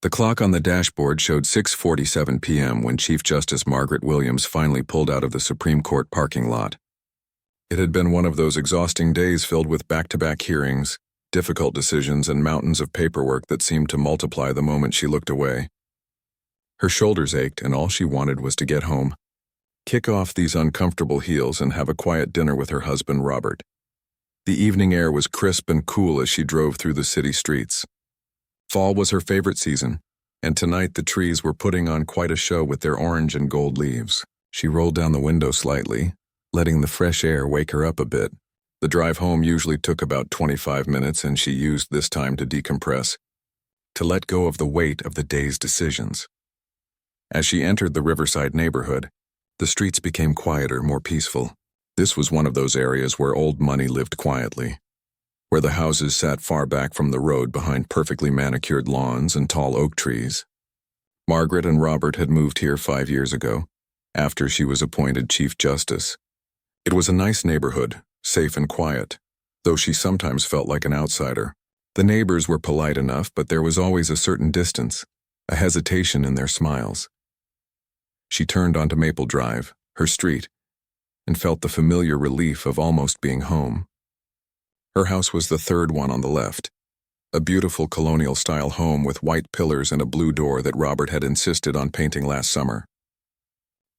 The clock on the dashboard showed 6:47 p.m. when Chief Justice Margaret Williams finally pulled out of the Supreme Court parking lot. It had been one of those exhausting days filled with back-to-back hearings, difficult decisions, and mountains of paperwork that seemed to multiply the moment she looked away. Her shoulders ached, and all she wanted was to get home, kick off these uncomfortable heels, and have a quiet dinner with her husband, Robert. The evening air was crisp and cool as she drove through the city streets. Fall was her favorite season, and tonight the trees were putting on quite a show with their orange and gold leaves. She rolled down the window slightly, letting the fresh air wake her up a bit. The drive home usually took about 25 minutes, and she used this time to decompress, to let go of the weight of the day's decisions. As she entered the Riverside neighborhood, the streets became quieter, more peaceful. This was one of those areas where old money lived quietly, where the houses sat far back from the road behind perfectly manicured lawns and tall oak trees. Margaret and Robert had moved here 5 years ago, after she was appointed Chief Justice. It was a nice neighborhood, safe and quiet, though she sometimes felt like an outsider. The neighbors were polite enough, but there was always a certain distance, a hesitation in their smiles. She turned onto Maple Drive, her street, and felt the familiar relief of almost being home. Her house was the third one on the left, a beautiful colonial-style home with white pillars and a blue door that Robert had insisted on painting last summer.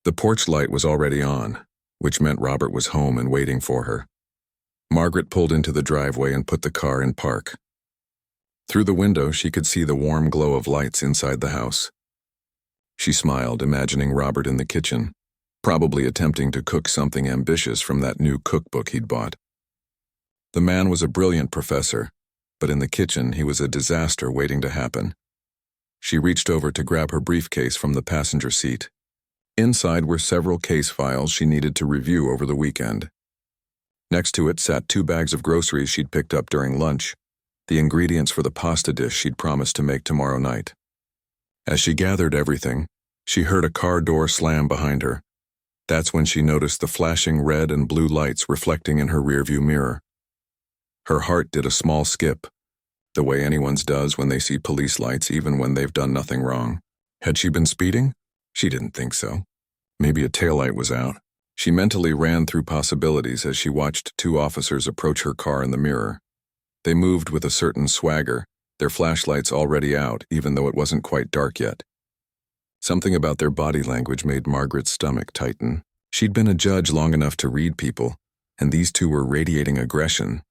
The porch light was already on, which meant Robert was home and waiting for her. Margaret pulled into the driveway and put the car in park. Through the window, she could see the warm glow of lights inside the house. She smiled, imagining Robert in the kitchen, probably attempting to cook something ambitious from that new cookbook he'd bought. The man was a brilliant professor, but in the kitchen he was a disaster waiting to happen. She reached over to grab her briefcase from the passenger seat. Inside were several case files she needed to review over the weekend. Next to it sat 2 bags of groceries she'd picked up during lunch, the ingredients for the pasta dish she'd promised to make tomorrow night. As she gathered everything, she heard a car door slam behind her. That's when she noticed the flashing red and blue lights reflecting in her rearview mirror. Her heart did a small skip, the way anyone's does when they see police lights even when they've done nothing wrong. Had she been speeding? She didn't think so. Maybe a taillight was out. She mentally ran through possibilities as she watched 2 officers approach her car in the mirror. They moved with a certain swagger, their flashlights already out even though it wasn't quite dark yet. Something about their body language made Margaret's stomach tighten. She'd been a judge long enough to read people, and these 2 were radiating aggression.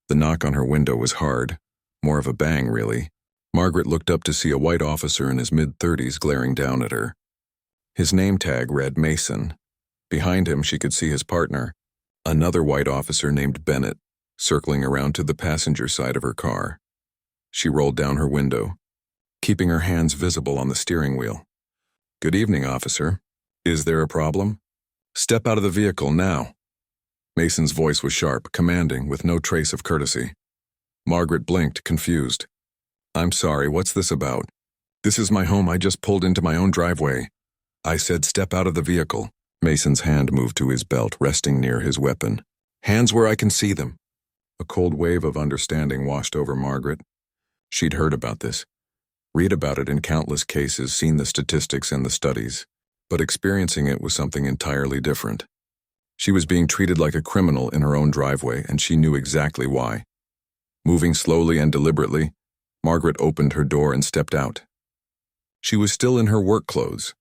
The knock on her window was hard, more of a bang, really. Margaret looked up to see a white officer in his mid-30s glaring down at her. His name tag read Mason. Behind him she could see his partner, another white officer named Bennett, circling around to the passenger side of her car. She rolled down her window, keeping her hands visible on the steering wheel. "Good evening, officer. Is there a problem? Step out of the vehicle now." Mason's voice was sharp, commanding, with no trace of courtesy. Margaret blinked, confused. "I'm sorry, what's this about? This is my home. I just pulled into my own driveway. I said step out of the vehicle." Mason's hand moved to his belt, resting near his weapon. "Hands where I can see them." A cold wave of understanding washed over Margaret. She'd heard about this, read about it in countless cases, seen the statistics and the studies, but experiencing it was something entirely different. She was being treated like a criminal in her own driveway, and she knew exactly why. Moving slowly and deliberately, Margaret opened her door and stepped out. She was still in her work clothes,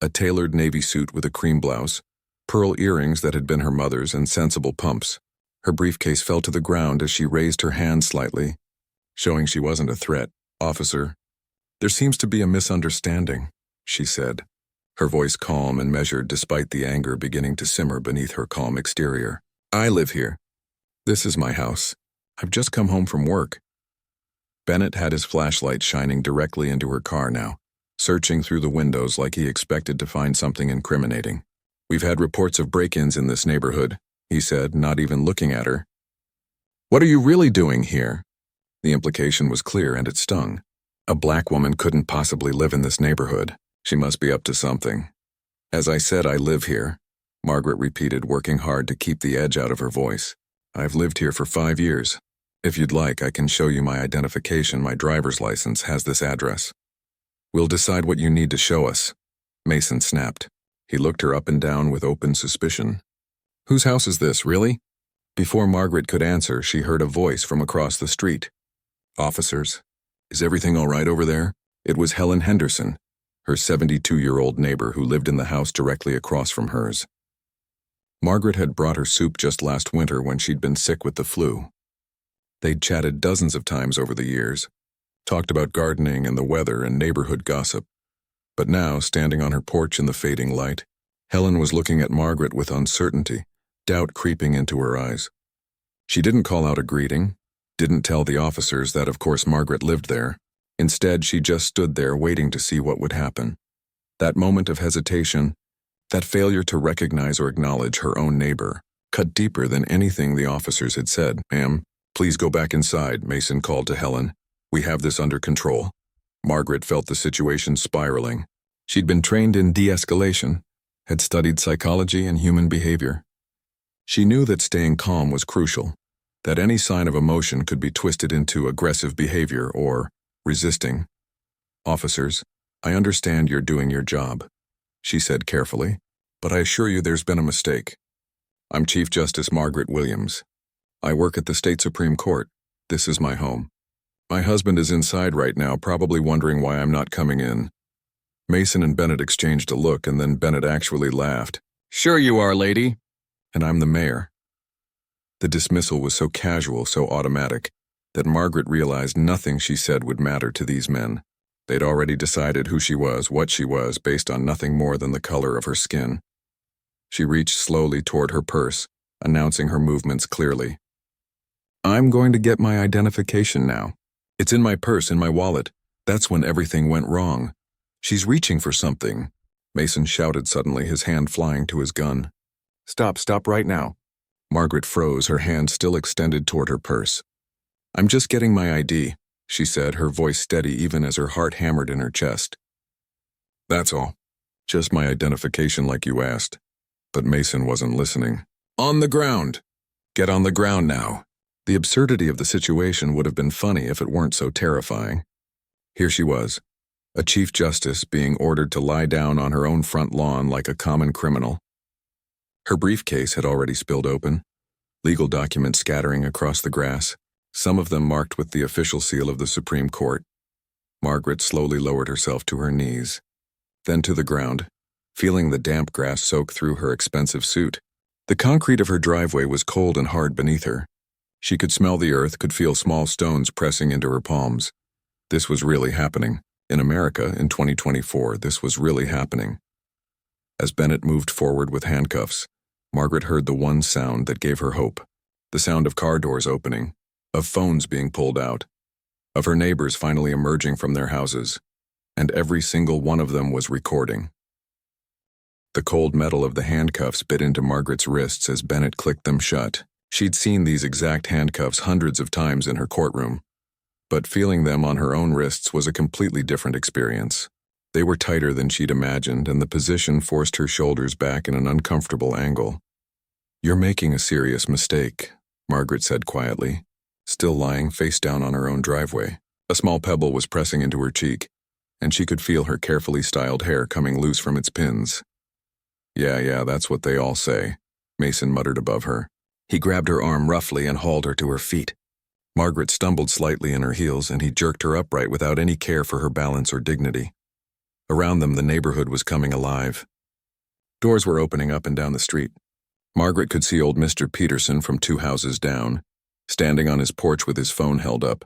a tailored navy suit with a cream blouse, pearl earrings that had been her mother's, and sensible pumps. Her briefcase fell to the ground as she raised her hand slightly, showing she wasn't a threat. "Officer, there seems to be a misunderstanding," she said, her voice calm and measured despite the anger beginning to simmer beneath her calm exterior. "I live here. This is my house. I've just come home from work." Bennett had his flashlight shining directly into her car now, searching through the windows like he expected to find something incriminating. "We've had reports of break-ins in this neighborhood," he said, not even looking at her. "What are you really doing here?" The implication was clear, and it stung. A black woman couldn't possibly live in this neighborhood. She must be up to something. "As I said, I live here," Margaret repeated, working hard to keep the edge out of her voice. "I've lived here for 5 years. If you'd like, I can show you my identification. My driver's license has this address." We'll decide what you need to show us, Mason snapped. He looked her up and down with open suspicion. Whose house is this, really? Before Margaret could answer, she heard a voice from across the street. Officers, is everything all right over there? It was Helen Henderson, her 72-year-old neighbor who lived in the house directly across from hers. Margaret had brought her soup just last winter when she'd been sick with the flu. They'd chatted dozens of times over the years, talked about gardening and the weather and neighborhood gossip. But now, standing on her porch in the fading light, Helen was looking at Margaret with uncertainty, doubt creeping into her eyes. She didn't call out a greeting, didn't tell the officers that of course Margaret lived there. Instead, she just stood there waiting to see what would happen. That moment of hesitation, that failure to recognize or acknowledge her own neighbor, cut deeper than anything the officers had said. Ma'am, please go back inside, Mason called to Helen. We have this under control. Margaret felt the situation spiraling. She'd been trained in de-escalation, had studied psychology and human behavior. She knew that staying calm was crucial, that any sign of emotion could be twisted into aggressive behavior or resisting. Officers, I understand you're doing your job, she said carefully, but I assure you there's been a mistake. I'm Chief Justice Margaret Williams. I work at the State Supreme Court. This is my home. My husband is inside right now, probably wondering why I'm not coming in. Mason and Bennett exchanged a look, and then Bennett actually laughed. Sure you are, lady. And I'm the mayor. The dismissal was so casual, so automatic, that Margaret realized nothing she said would matter to these men. They'd already decided who she was, what she was, based on nothing more than the color of her skin. She reached slowly toward her purse, announcing her movements clearly. I'm going to get my identification now. It's in my purse, in my wallet. That's when everything went wrong. She's reaching for something, Mason shouted suddenly, his hand flying to his gun. Stop right now. Margaret froze, her hand still extended toward her purse. I'm just getting my ID, she said, her voice steady even as her heart hammered in her chest. That's all. Just my identification like you asked. But Mason wasn't listening. On the ground! Get on the ground now. The absurdity of the situation would have been funny if it weren't so terrifying. Here she was, a Chief Justice being ordered to lie down on her own front lawn like a common criminal. Her briefcase had already spilled open, legal documents scattering across the grass, some of them marked with the official seal of the Supreme Court. Margaret slowly lowered herself to her knees, then to the ground, feeling the damp grass soak through her expensive suit. The concrete of her driveway was cold and hard beneath her. She could smell the earth, could feel small stones pressing into her palms. This was really happening. In America, in 2024, this was really happening. As Bennett moved forward with handcuffs, Margaret heard the one sound that gave her hope. The sound of car doors opening, of phones being pulled out, of her neighbors finally emerging from their houses, and every single one of them was recording. The cold metal of the handcuffs bit into Margaret's wrists as Bennett clicked them shut. She'd seen these exact handcuffs hundreds of times in her courtroom, but feeling them on her own wrists was a completely different experience. They were tighter than she'd imagined, and the position forced her shoulders back in an uncomfortable angle. You're making a serious mistake, Margaret said quietly, still lying face down on her own driveway. A small pebble was pressing into her cheek, and she could feel her carefully styled hair coming loose from its pins. Yeah, that's what they all say, Mason muttered above her. He grabbed her arm roughly and hauled her to her feet. Margaret stumbled slightly in her heels, and he jerked her upright without any care for her balance or dignity. Around them, the neighborhood was coming alive. Doors were opening up and down the street. Margaret could see old Mr. Peterson from 2 houses down, standing on his porch with his phone held up.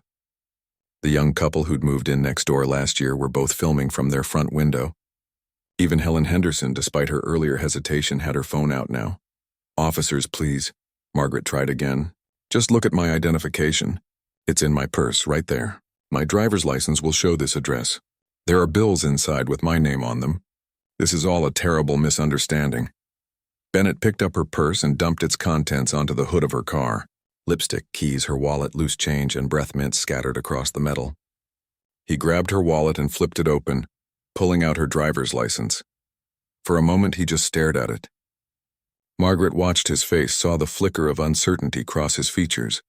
The young couple who'd moved in next door last year were both filming from their front window. Even Helen Henderson, despite her earlier hesitation, had her phone out now. Officers, please, Margaret tried again. Just look at my identification. It's in my purse, right there. My driver's license will show this address. There are bills inside with my name on them. This is all a terrible misunderstanding. Bennett picked up her purse and dumped its contents onto the hood of her car. Lipstick, keys, her wallet, loose change, and breath mints scattered across the metal. He grabbed her wallet and flipped it open, pulling out her driver's license. For a moment, he just stared at it. Margaret watched his face, saw the flicker of uncertainty cross his features.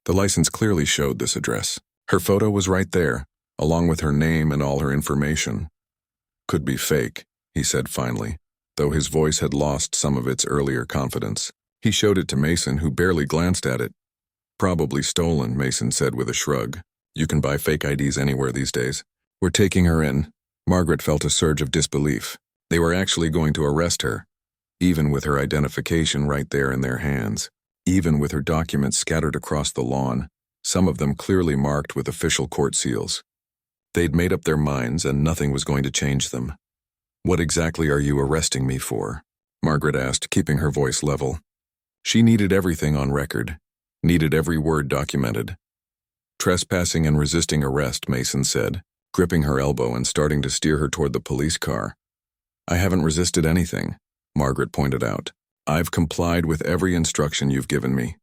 The license clearly showed this address. Her photo was right there, along with her name and all her information. Could be fake, he said finally, though his voice had lost some of its earlier confidence. He showed it to Mason, who barely glanced at it. Probably stolen, Mason said with a shrug. You can buy fake IDs anywhere these days. We're taking her in. Margaret felt a surge of disbelief. They were actually going to arrest her, even with her identification right there in their hands, even with her documents scattered across the lawn, some of them clearly marked with official court seals. They'd made up their minds and nothing was going to change them. What exactly are you arresting me for? Margaret asked, keeping her voice level. She needed everything on record, needed every word documented. Trespassing and resisting arrest, Mason said, gripping her elbow and starting to steer her toward the police car. I haven't resisted anything, Margaret pointed out. I've complied with every instruction you've given me.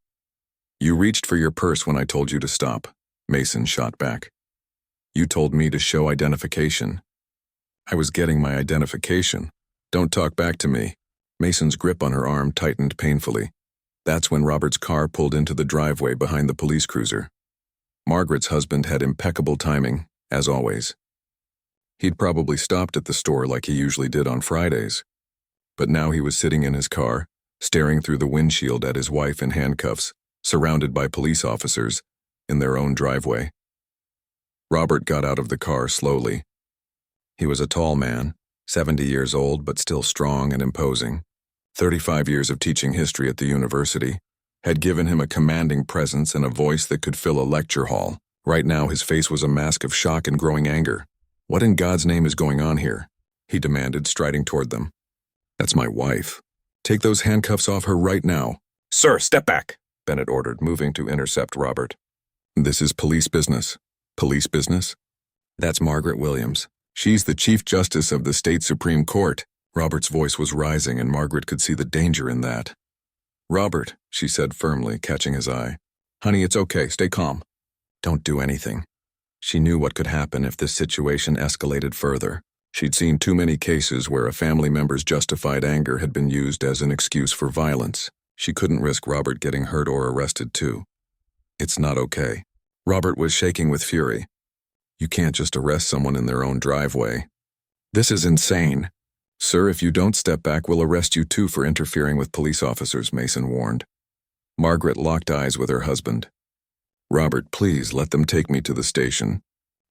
You reached for your purse when I told you to stop, Mason shot back. You told me to show identification. I was getting my identification. Don't talk back to me. Mason's grip on her arm tightened painfully. That's when Robert's car pulled into the driveway behind the police cruiser. Margaret's husband had impeccable timing, as always. He'd probably stopped at the store like he usually did on Fridays. But now he was sitting in his car, staring through the windshield at his wife in handcuffs, surrounded by police officers, in their own driveway. Robert got out of the car slowly. He was a tall man, 70 years old but still strong and imposing. 35 years of teaching history at the university had given him a commanding presence and a voice that could fill a lecture hall. Right now his face was a mask of shock and growing anger. What in God's name is going on here? He demanded, striding toward them. That's my wife. Take those handcuffs off her right now. Sir, step back, Bennett ordered, moving to intercept Robert. This is police business. Police business? That's Margaret Williams. She's the Chief Justice of the State Supreme Court. Robert's voice was rising, and Margaret could see the danger in that. Robert, she said firmly, catching his eye. Honey, it's okay. Stay calm. Don't do anything. She knew what could happen if this situation escalated further. She'd seen too many cases where a family member's justified anger had been used as an excuse for violence. She couldn't risk Robert getting hurt or arrested too. It's not okay. Robert was shaking with fury. You can't just arrest someone in their own driveway. This is insane. Sir, if you don't step back, we'll arrest you too for interfering with police officers, Mason warned. Margaret locked eyes with her husband. Robert, please let them take me to the station.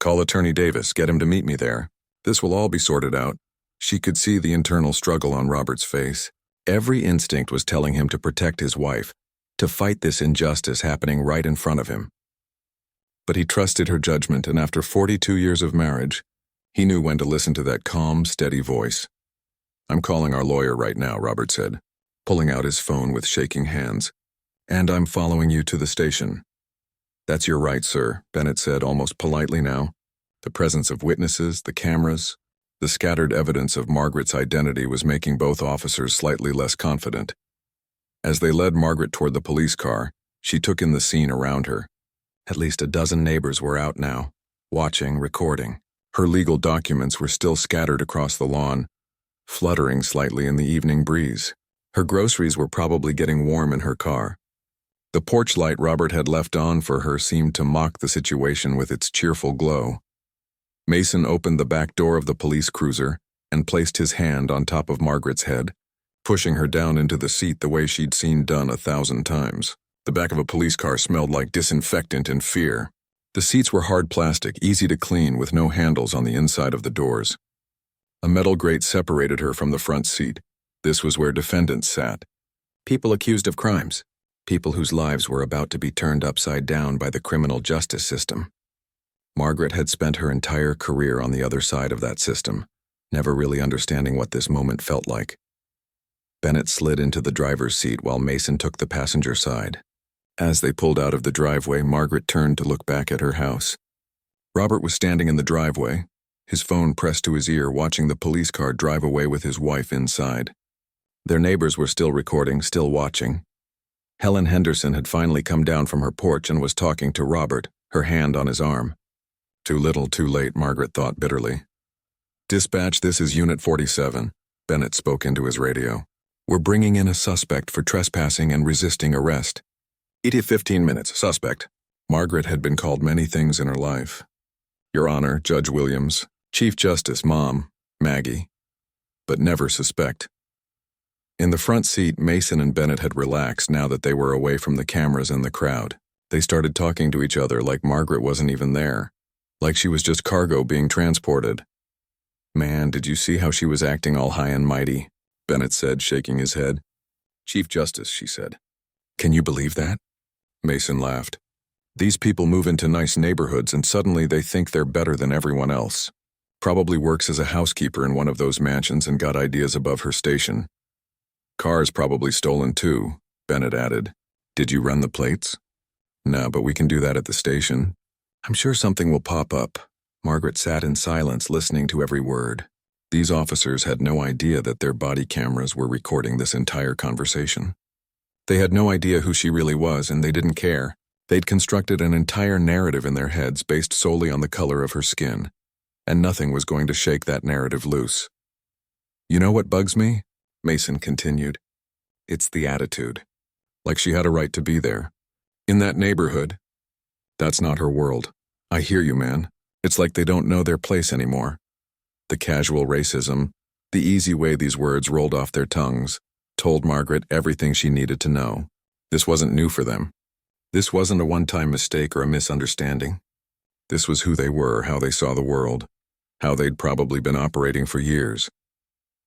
Call Attorney Davis, get him to meet me there. This will all be sorted out. She could see the internal struggle on Robert's face. Every instinct was telling him to protect his wife, to fight this injustice happening right in front of him. But he trusted her judgment, and after 42 years of marriage, he knew when to listen to that calm, steady voice. I'm calling our lawyer right now, Robert said, pulling out his phone with shaking hands. And I'm following you to the station. That's your right, sir, Bennett said almost politely now. The presence of witnesses, the cameras, the scattered evidence of Margaret's identity was making both officers slightly less confident. As they led Margaret toward the police car, she took in the scene around her. At least a dozen neighbors were out now, watching, recording. Her legal documents were still scattered across the lawn, fluttering slightly in the evening breeze. Her groceries were probably getting warm in her car. The porch light Robert had left on for her seemed to mock the situation with its cheerful glow. Mason opened the back door of the police cruiser and placed his hand on top of Margaret's head, pushing her down into the seat the way she'd seen done 1,000 times. The back of a police car smelled like disinfectant and fear. The seats were hard plastic, easy to clean, with no handles on the inside of the doors. A metal grate separated her from the front seat. This was where defendants sat. People accused of crimes. People whose lives were about to be turned upside down by the criminal justice system. Margaret had spent her entire career on the other side of that system, never really understanding what this moment felt like. Bennett slid into the driver's seat while Mason took the passenger side. As they pulled out of the driveway, Margaret turned to look back at her house. Robert was standing in the driveway, his phone pressed to his ear, watching the police car drive away with his wife inside. Their neighbors were still recording, still watching. Helen Henderson had finally come down from her porch and was talking to Robert, her hand on his arm. Too little, too late, Margaret thought bitterly. Dispatch, this is Unit 47, Bennett spoke into his radio. We're bringing in a suspect for trespassing and resisting arrest. ETA 15 minutes, suspect. Margaret had been called many things in her life. Your Honor, Judge Williams, Chief Justice, Mom, Maggie. But never suspect. In the front seat, Mason and Bennett had relaxed now that they were away from the cameras and the crowd. They started talking to each other like Margaret wasn't even there, like she was just cargo being transported. Man, did you see how she was acting all high and mighty? Bennett said, shaking his head. Chief Justice, she said. Can you believe that? Mason laughed. These people move into nice neighborhoods and suddenly they think they're better than everyone else. Probably works as a housekeeper in one of those mansions and got ideas above her station. Cars probably stolen too, Bennett added. Did you run the plates? No, but we can do that at the station. I'm sure something will pop up. Margaret sat in silence, listening to every word. These officers had no idea that their body cameras were recording this entire conversation. They had no idea who she really was, and they didn't care. They'd constructed an entire narrative in their heads based solely on the color of her skin, and nothing was going to shake that narrative loose. You know what bugs me? Mason continued. It's the attitude. Like she had a right to be there. In that neighborhood. That's not her world. I hear you, man. It's like they don't know their place anymore. The casual racism, the easy way these words rolled off their tongues, told Margaret everything she needed to know. This wasn't new for them. This wasn't a one-time mistake or a misunderstanding. This was who they were, how they saw the world, how they'd probably been operating for years.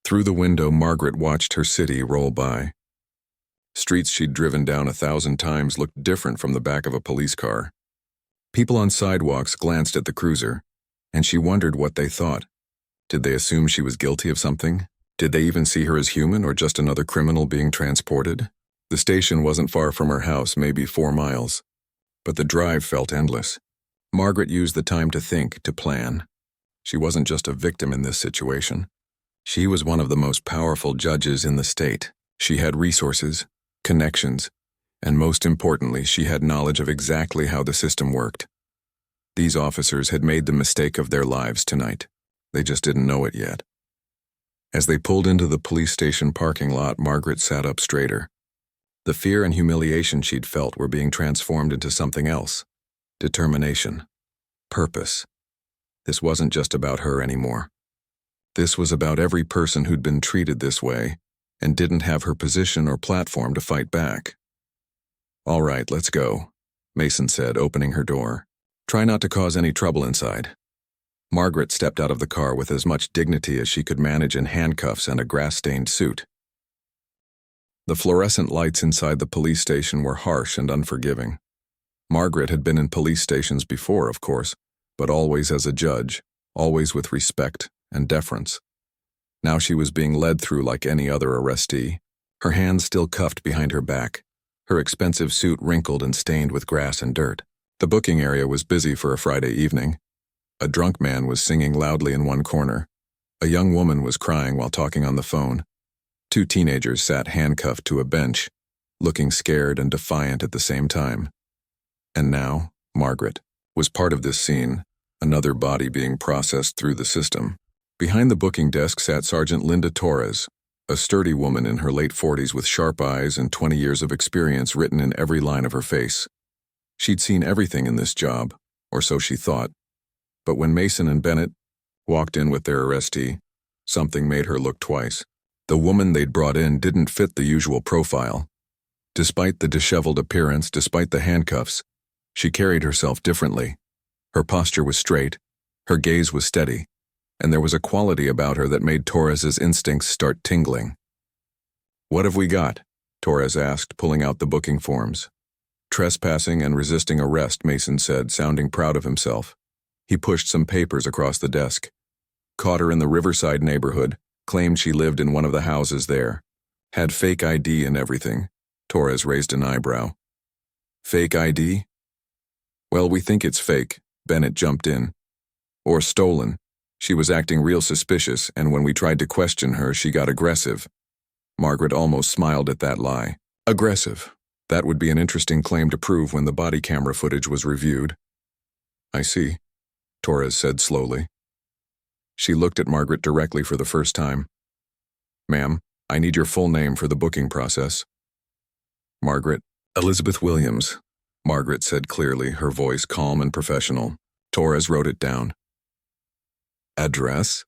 Through the window, Margaret watched her city roll by. Streets she'd driven down 1,000 times looked different from the back of a police car. People on sidewalks glanced at the cruiser, and she wondered what they thought. Did they assume she was guilty of something? Did they even see her as human or just another criminal being transported? The station wasn't far from her house, maybe 4 miles. But the drive felt endless. Margaret used the time to think, to plan. She wasn't just a victim in this situation. She was one of the most powerful judges in the state. She had resources, connections, and most importantly, she had knowledge of exactly how the system worked. These officers had made the mistake of their lives tonight. They just didn't know it yet. As they pulled into the police station parking lot, Margaret sat up straighter. The fear and humiliation she'd felt were being transformed into something else. Determination. Purpose. This wasn't just about her anymore. This was about every person who'd been treated this way and didn't have her position or platform to fight back. All right, let's go, Mason said, opening her door. Try not to cause any trouble inside. Margaret stepped out of the car with as much dignity as she could manage in handcuffs and a grass-stained suit. The fluorescent lights inside the police station were harsh and unforgiving. Margaret had been in police stations before, of course, but always as a judge, always with respect and deference. Now she was being led through like any other arrestee, her hands still cuffed behind her back, her expensive suit wrinkled and stained with grass and dirt. The booking area was busy for a Friday evening. A drunk man was singing loudly in one corner. A young woman was crying while talking on the phone. 2 teenagers sat handcuffed to a bench, looking scared and defiant at the same time. And now, Margaret was part of this scene, another body being processed through the system. Behind the booking desk sat Sergeant Linda Torres, a sturdy woman in her late 40s with sharp eyes and 20 years of experience written in every line of her face. She'd seen everything in this job, or so she thought. But when Mason and Bennett walked in with their arrestee, something made her look twice. The woman they'd brought in didn't fit the usual profile. Despite the disheveled appearance, despite the handcuffs, she carried herself differently. Her posture was straight, her gaze was steady, and there was a quality about her that made Torres's instincts start tingling. "What have we got?" Torres asked, pulling out the booking forms. "Trespassing and resisting arrest," Mason said, sounding proud of himself. He pushed some papers across the desk. "Caught her in the Riverside neighborhood, claimed she lived in one of the houses there. Had fake ID and everything." Torres raised an eyebrow. "Fake ID?" "Well, we think it's fake," Bennett jumped in. "Or stolen. She was acting real suspicious, and when we tried to question her, she got aggressive." Margaret almost smiled at that lie. Aggressive. That would be an interesting claim to prove when the body camera footage was reviewed. "I see," Torres said slowly. She looked at Margaret directly for the first time. "Ma'am, I need your full name for the booking process." Margaret. "Elizabeth Williams," Margaret said clearly, her voice calm and professional. Torres wrote it down. Address?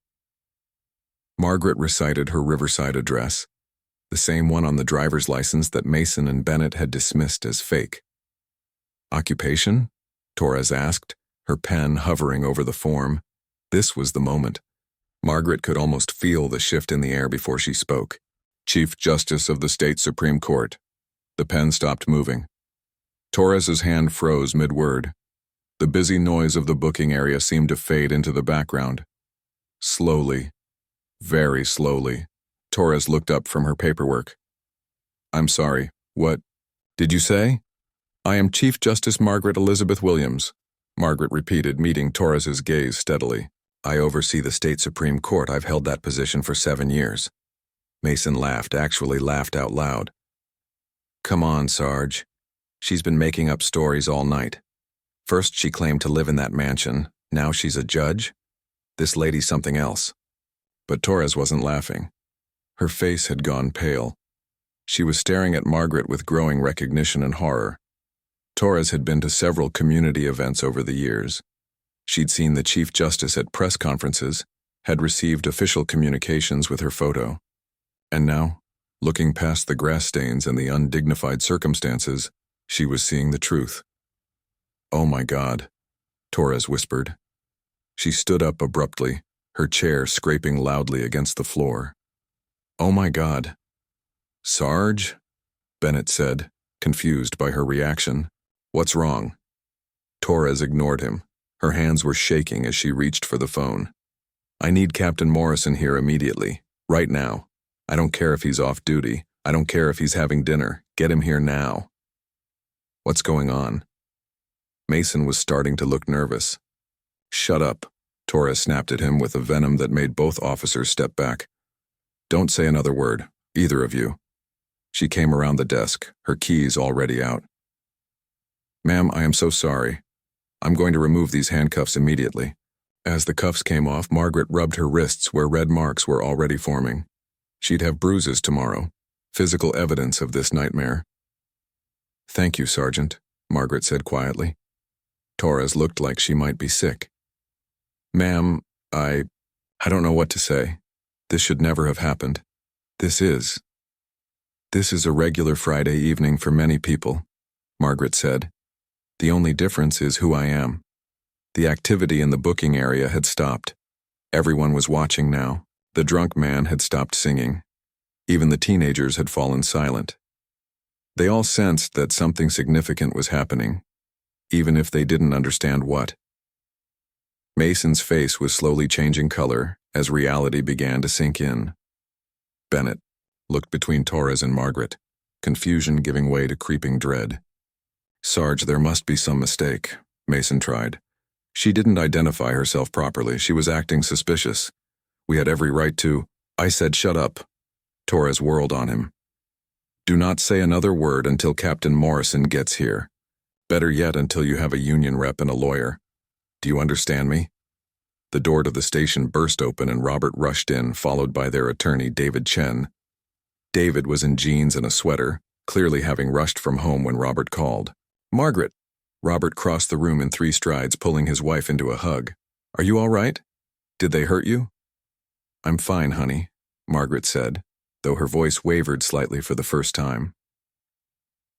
Margaret recited her Riverside address, the same one on the driver's license that Mason and Bennett had dismissed as fake. Occupation? Torres asked, her pen hovering over the form. This was the moment. Margaret could almost feel the shift in the air before she spoke. Chief Justice of the State Supreme Court. The pen stopped moving. Torres's hand froze mid-word. The busy noise of the booking area seemed to fade into the background. Slowly, very slowly, Torres looked up from her paperwork. I'm sorry, what did you say? I am Chief Justice Margaret Elizabeth Williams, Margaret repeated, meeting Torres's gaze steadily. I oversee the State Supreme Court. I've held that position for 7 years. Mason laughed, actually laughed out loud. Come on, Sarge. She's been making up stories all night. First she claimed to live in that mansion, now she's a judge? This lady's something else. But Torres wasn't laughing. Her face had gone pale. She was staring at Margaret with growing recognition and horror. Torres had been to several community events over the years. She'd seen the Chief Justice at press conferences, had received official communications with her photo. And now, looking past the grass stains and the undignified circumstances, she was seeing the truth. Oh my God, Torres whispered. She stood up abruptly, her chair scraping loudly against the floor. Oh my God. Sarge? Bennett said, confused by her reaction. What's wrong? Torres ignored him. Her hands were shaking as she reached for the phone. I need Captain Morrison here immediately, right now. I don't care if he's off duty. I don't care if he's having dinner. Get him here now. What's going on? Mason was starting to look nervous. Shut up, Torres snapped at him with a venom that made both officers step back. Don't say another word, either of you. She came around the desk, her keys already out. Ma'am, I am so sorry. I'm going to remove these handcuffs immediately. As the cuffs came off, Margaret rubbed her wrists where red marks were already forming. She'd have bruises tomorrow, physical evidence of this nightmare. Thank you, Sergeant, Margaret said quietly. Torres looked like she might be sick. Ma'am, I don't know what to say. This should never have happened. This is a regular Friday evening for many people, Margaret said. The only difference is who I am. The activity in the booking area had stopped. Everyone was watching now. The drunk man had stopped singing. Even the teenagers had fallen silent. They all sensed that something significant was happening, even if they didn't understand what. Mason's face was slowly changing color as reality began to sink in. Bennett looked between Torres and Margaret, confusion giving way to creeping dread. Sarge, there must be some mistake, Mason tried. She didn't identify herself properly. She was acting suspicious. We had every right to— I said shut up. Torres whirled on him. Do not say another word until Captain Morrison gets here. Better yet, until you have a union rep and a lawyer. Do you understand me? The door to the station burst open and Robert rushed in, followed by their attorney, David Chen. David was in jeans and a sweater, clearly having rushed from home when Robert called. Margaret! Robert crossed the room in 3 strides, pulling his wife into a hug. Are you all right? Did they hurt you? I'm fine, honey, Margaret said, though her voice wavered slightly for the first time.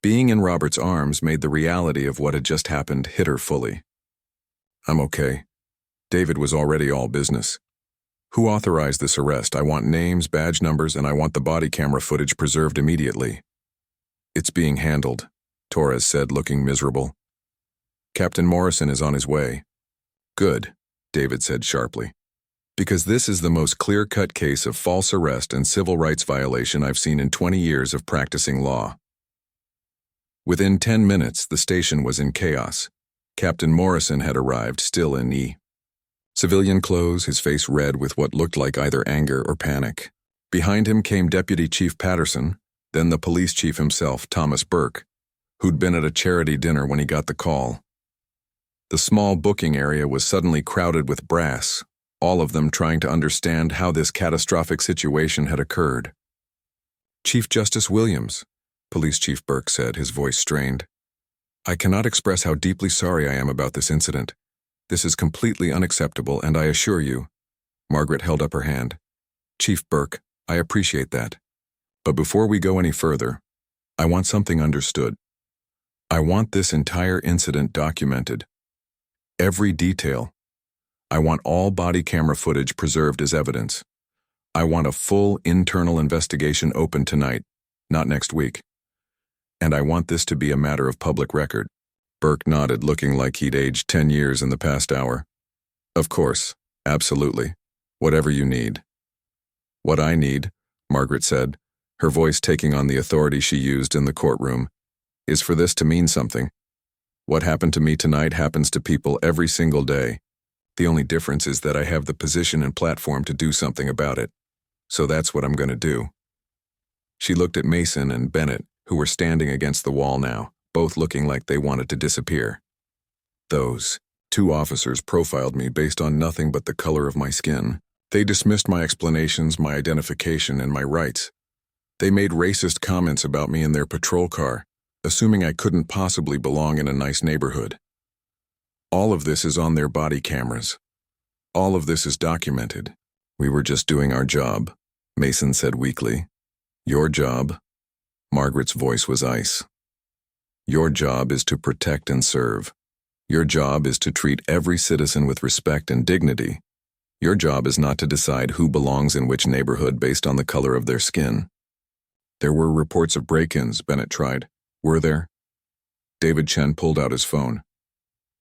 Being in Robert's arms made the reality of what had just happened hit her fully. I'm okay. David was already all business. Who authorized this arrest? I want names, badge numbers, and I want the body camera footage preserved immediately. It's being handled, Torres said, looking miserable. Captain Morrison is on his way. Good, David said sharply. Because this is the most clear-cut case of false arrest and civil rights violation I've seen in 20 years of practicing law. Within 10 minutes, the station was in chaos. Captain Morrison had arrived, still in civilian clothes, his face red with what looked like either anger or panic. Behind him came Deputy Chief Patterson, then the police chief himself, Thomas Burke, who'd been at a charity dinner when he got the call. The small booking area was suddenly crowded with brass, all of them trying to understand how this catastrophic situation had occurred. Chief Justice Williams, Police Chief Burke said, his voice strained. I cannot express how deeply sorry I am about this incident. This is completely unacceptable, and I assure you. Margaret held up her hand. Chief Burke, I appreciate that. But before we go any further, I want something understood. I want this entire incident documented. Every detail. I want all body camera footage preserved as evidence. I want a full internal investigation open tonight, not next week. And I want this to be a matter of public record. Burke nodded, looking like he'd aged 10 years in the past hour. Of course, absolutely. Whatever you need. What I need, Margaret said, her voice taking on the authority she used in the courtroom, is for this to mean something. What happened to me tonight happens to people every single day. The only difference is that I have the position and platform to do something about it. So that's what I'm going to do. She looked at Mason and Bennett, who were standing against the wall now, both looking like they wanted to disappear. Those 2 officers profiled me based on nothing but the color of my skin. They dismissed my explanations, my identification, and my rights. They made racist comments about me in their patrol car, assuming I couldn't possibly belong in a nice neighborhood. All of this is on their body cameras. All of this is documented. We were just doing our job, Mason said weakly. Your job? Margaret's voice was ice. Your job is to protect and serve. Your job is to treat every citizen with respect and dignity. Your job is not to decide who belongs in which neighborhood based on the color of their skin. There were reports of break-ins, Bennett tried. Were there? David Chen pulled out his phone.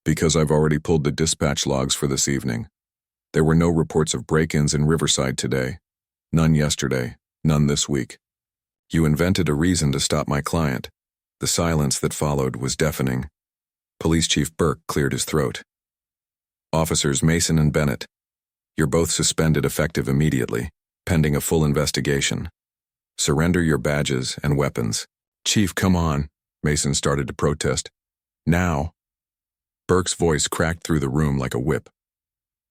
Because I've already pulled the dispatch logs for this evening. There were no reports of break-ins in Riverside today. None yesterday, none this week. You invented a reason to stop my client. The silence that followed was deafening. Police Chief Burke cleared his throat. Officers Mason and Bennett, you're both suspended effective immediately, pending a full investigation. Surrender your badges and weapons. Chief, come on, Mason started to protest. Now. Burke's voice cracked through the room like a whip.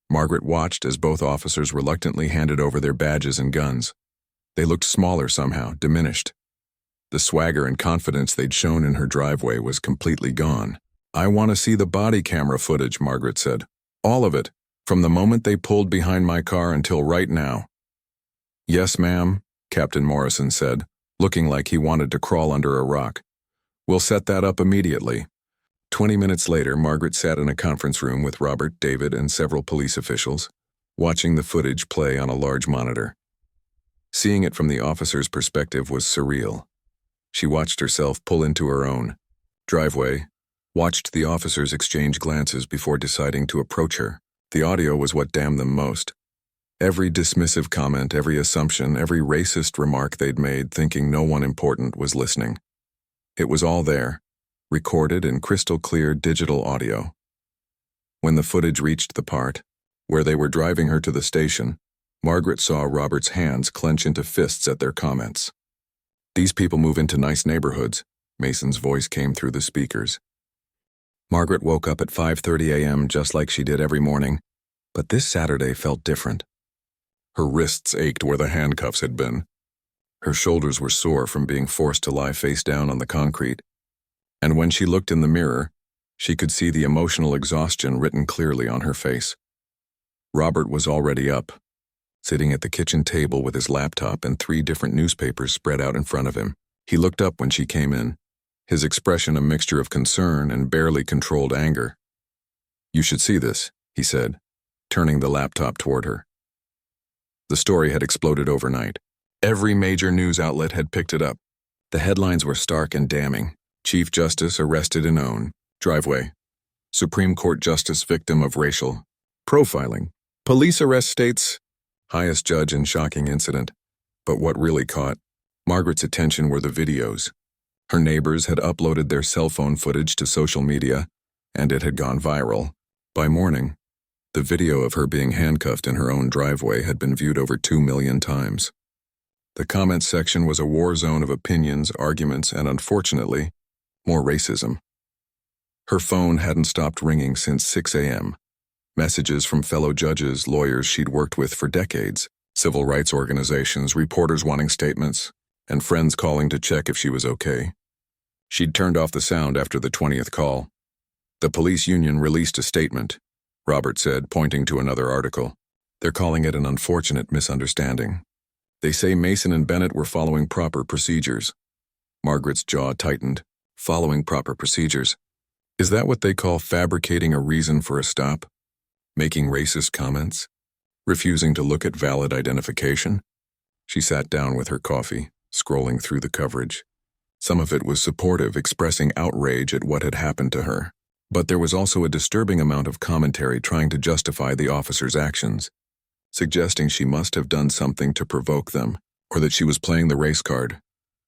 Margaret watched as both officers reluctantly handed over their badges and guns. They looked smaller somehow, diminished. The swagger and confidence they'd shown in her driveway was completely gone. I want to see the body camera footage, Margaret said. All of it, from the moment they pulled behind my car until right now. Yes, ma'am, Captain Morrison said, looking like he wanted to crawl under a rock. We'll set that up immediately. 20 minutes later, Margaret sat in a conference room with Robert, David, and several police officials, watching the footage play on a large monitor. Seeing it from the officer's perspective was surreal. She watched herself pull into her own driveway, watched the officers exchange glances before deciding to approach her. The audio was what damned them most. Every dismissive comment, every assumption, every racist remark they'd made, thinking no one important was listening. It was all there, recorded in crystal-clear digital audio. When the footage reached the part where they were driving her to the station, Margaret saw Robert's hands clench into fists at their comments. These people move into nice neighborhoods, Mason's voice came through the speakers. Margaret woke up at 5:30 a.m. just like she did every morning, but this Saturday felt different. Her wrists ached where the handcuffs had been. Her shoulders were sore from being forced to lie face down on the concrete. And when she looked in the mirror, she could see the emotional exhaustion written clearly on her face. Robert was already up, sitting at the kitchen table with his laptop and 3 different newspapers spread out in front of him. He looked up when she came in, his expression a mixture of concern and barely controlled anger. You should see this, he said, turning the laptop toward her. The story had exploded overnight. Every major news outlet had picked it up. The headlines were stark and damning. Chief Justice arrested in own driveway. Supreme Court Justice victim of racial profiling. Police arrest states highest judge in shocking incident. But what really caught Margaret's attention were the videos. Her neighbors had uploaded their cell phone footage to social media, and it had gone viral. By morning, the video of her being handcuffed in her own driveway had been viewed over 2 million times. The comments section was a war zone of opinions, arguments, and unfortunately, more racism. Her phone hadn't stopped ringing since 6 a.m. Messages from fellow judges, lawyers she'd worked with for decades, civil rights organizations, reporters wanting statements, and friends calling to check if she was okay. She'd turned off the sound after the 20th call. The police union released a statement. Robert said, pointing to another article. They're calling it an unfortunate misunderstanding. They say Mason and Bennett were following proper procedures. Margaret's jaw tightened. Following proper procedures. Is that what they call fabricating a reason for a stop? Making racist comments? Refusing to look at valid identification? She sat down with her coffee, scrolling through the coverage. Some of it was supportive, expressing outrage at what had happened to her. But there was also a disturbing amount of commentary trying to justify the officer's actions, suggesting she must have done something to provoke them, or that she was playing the race card.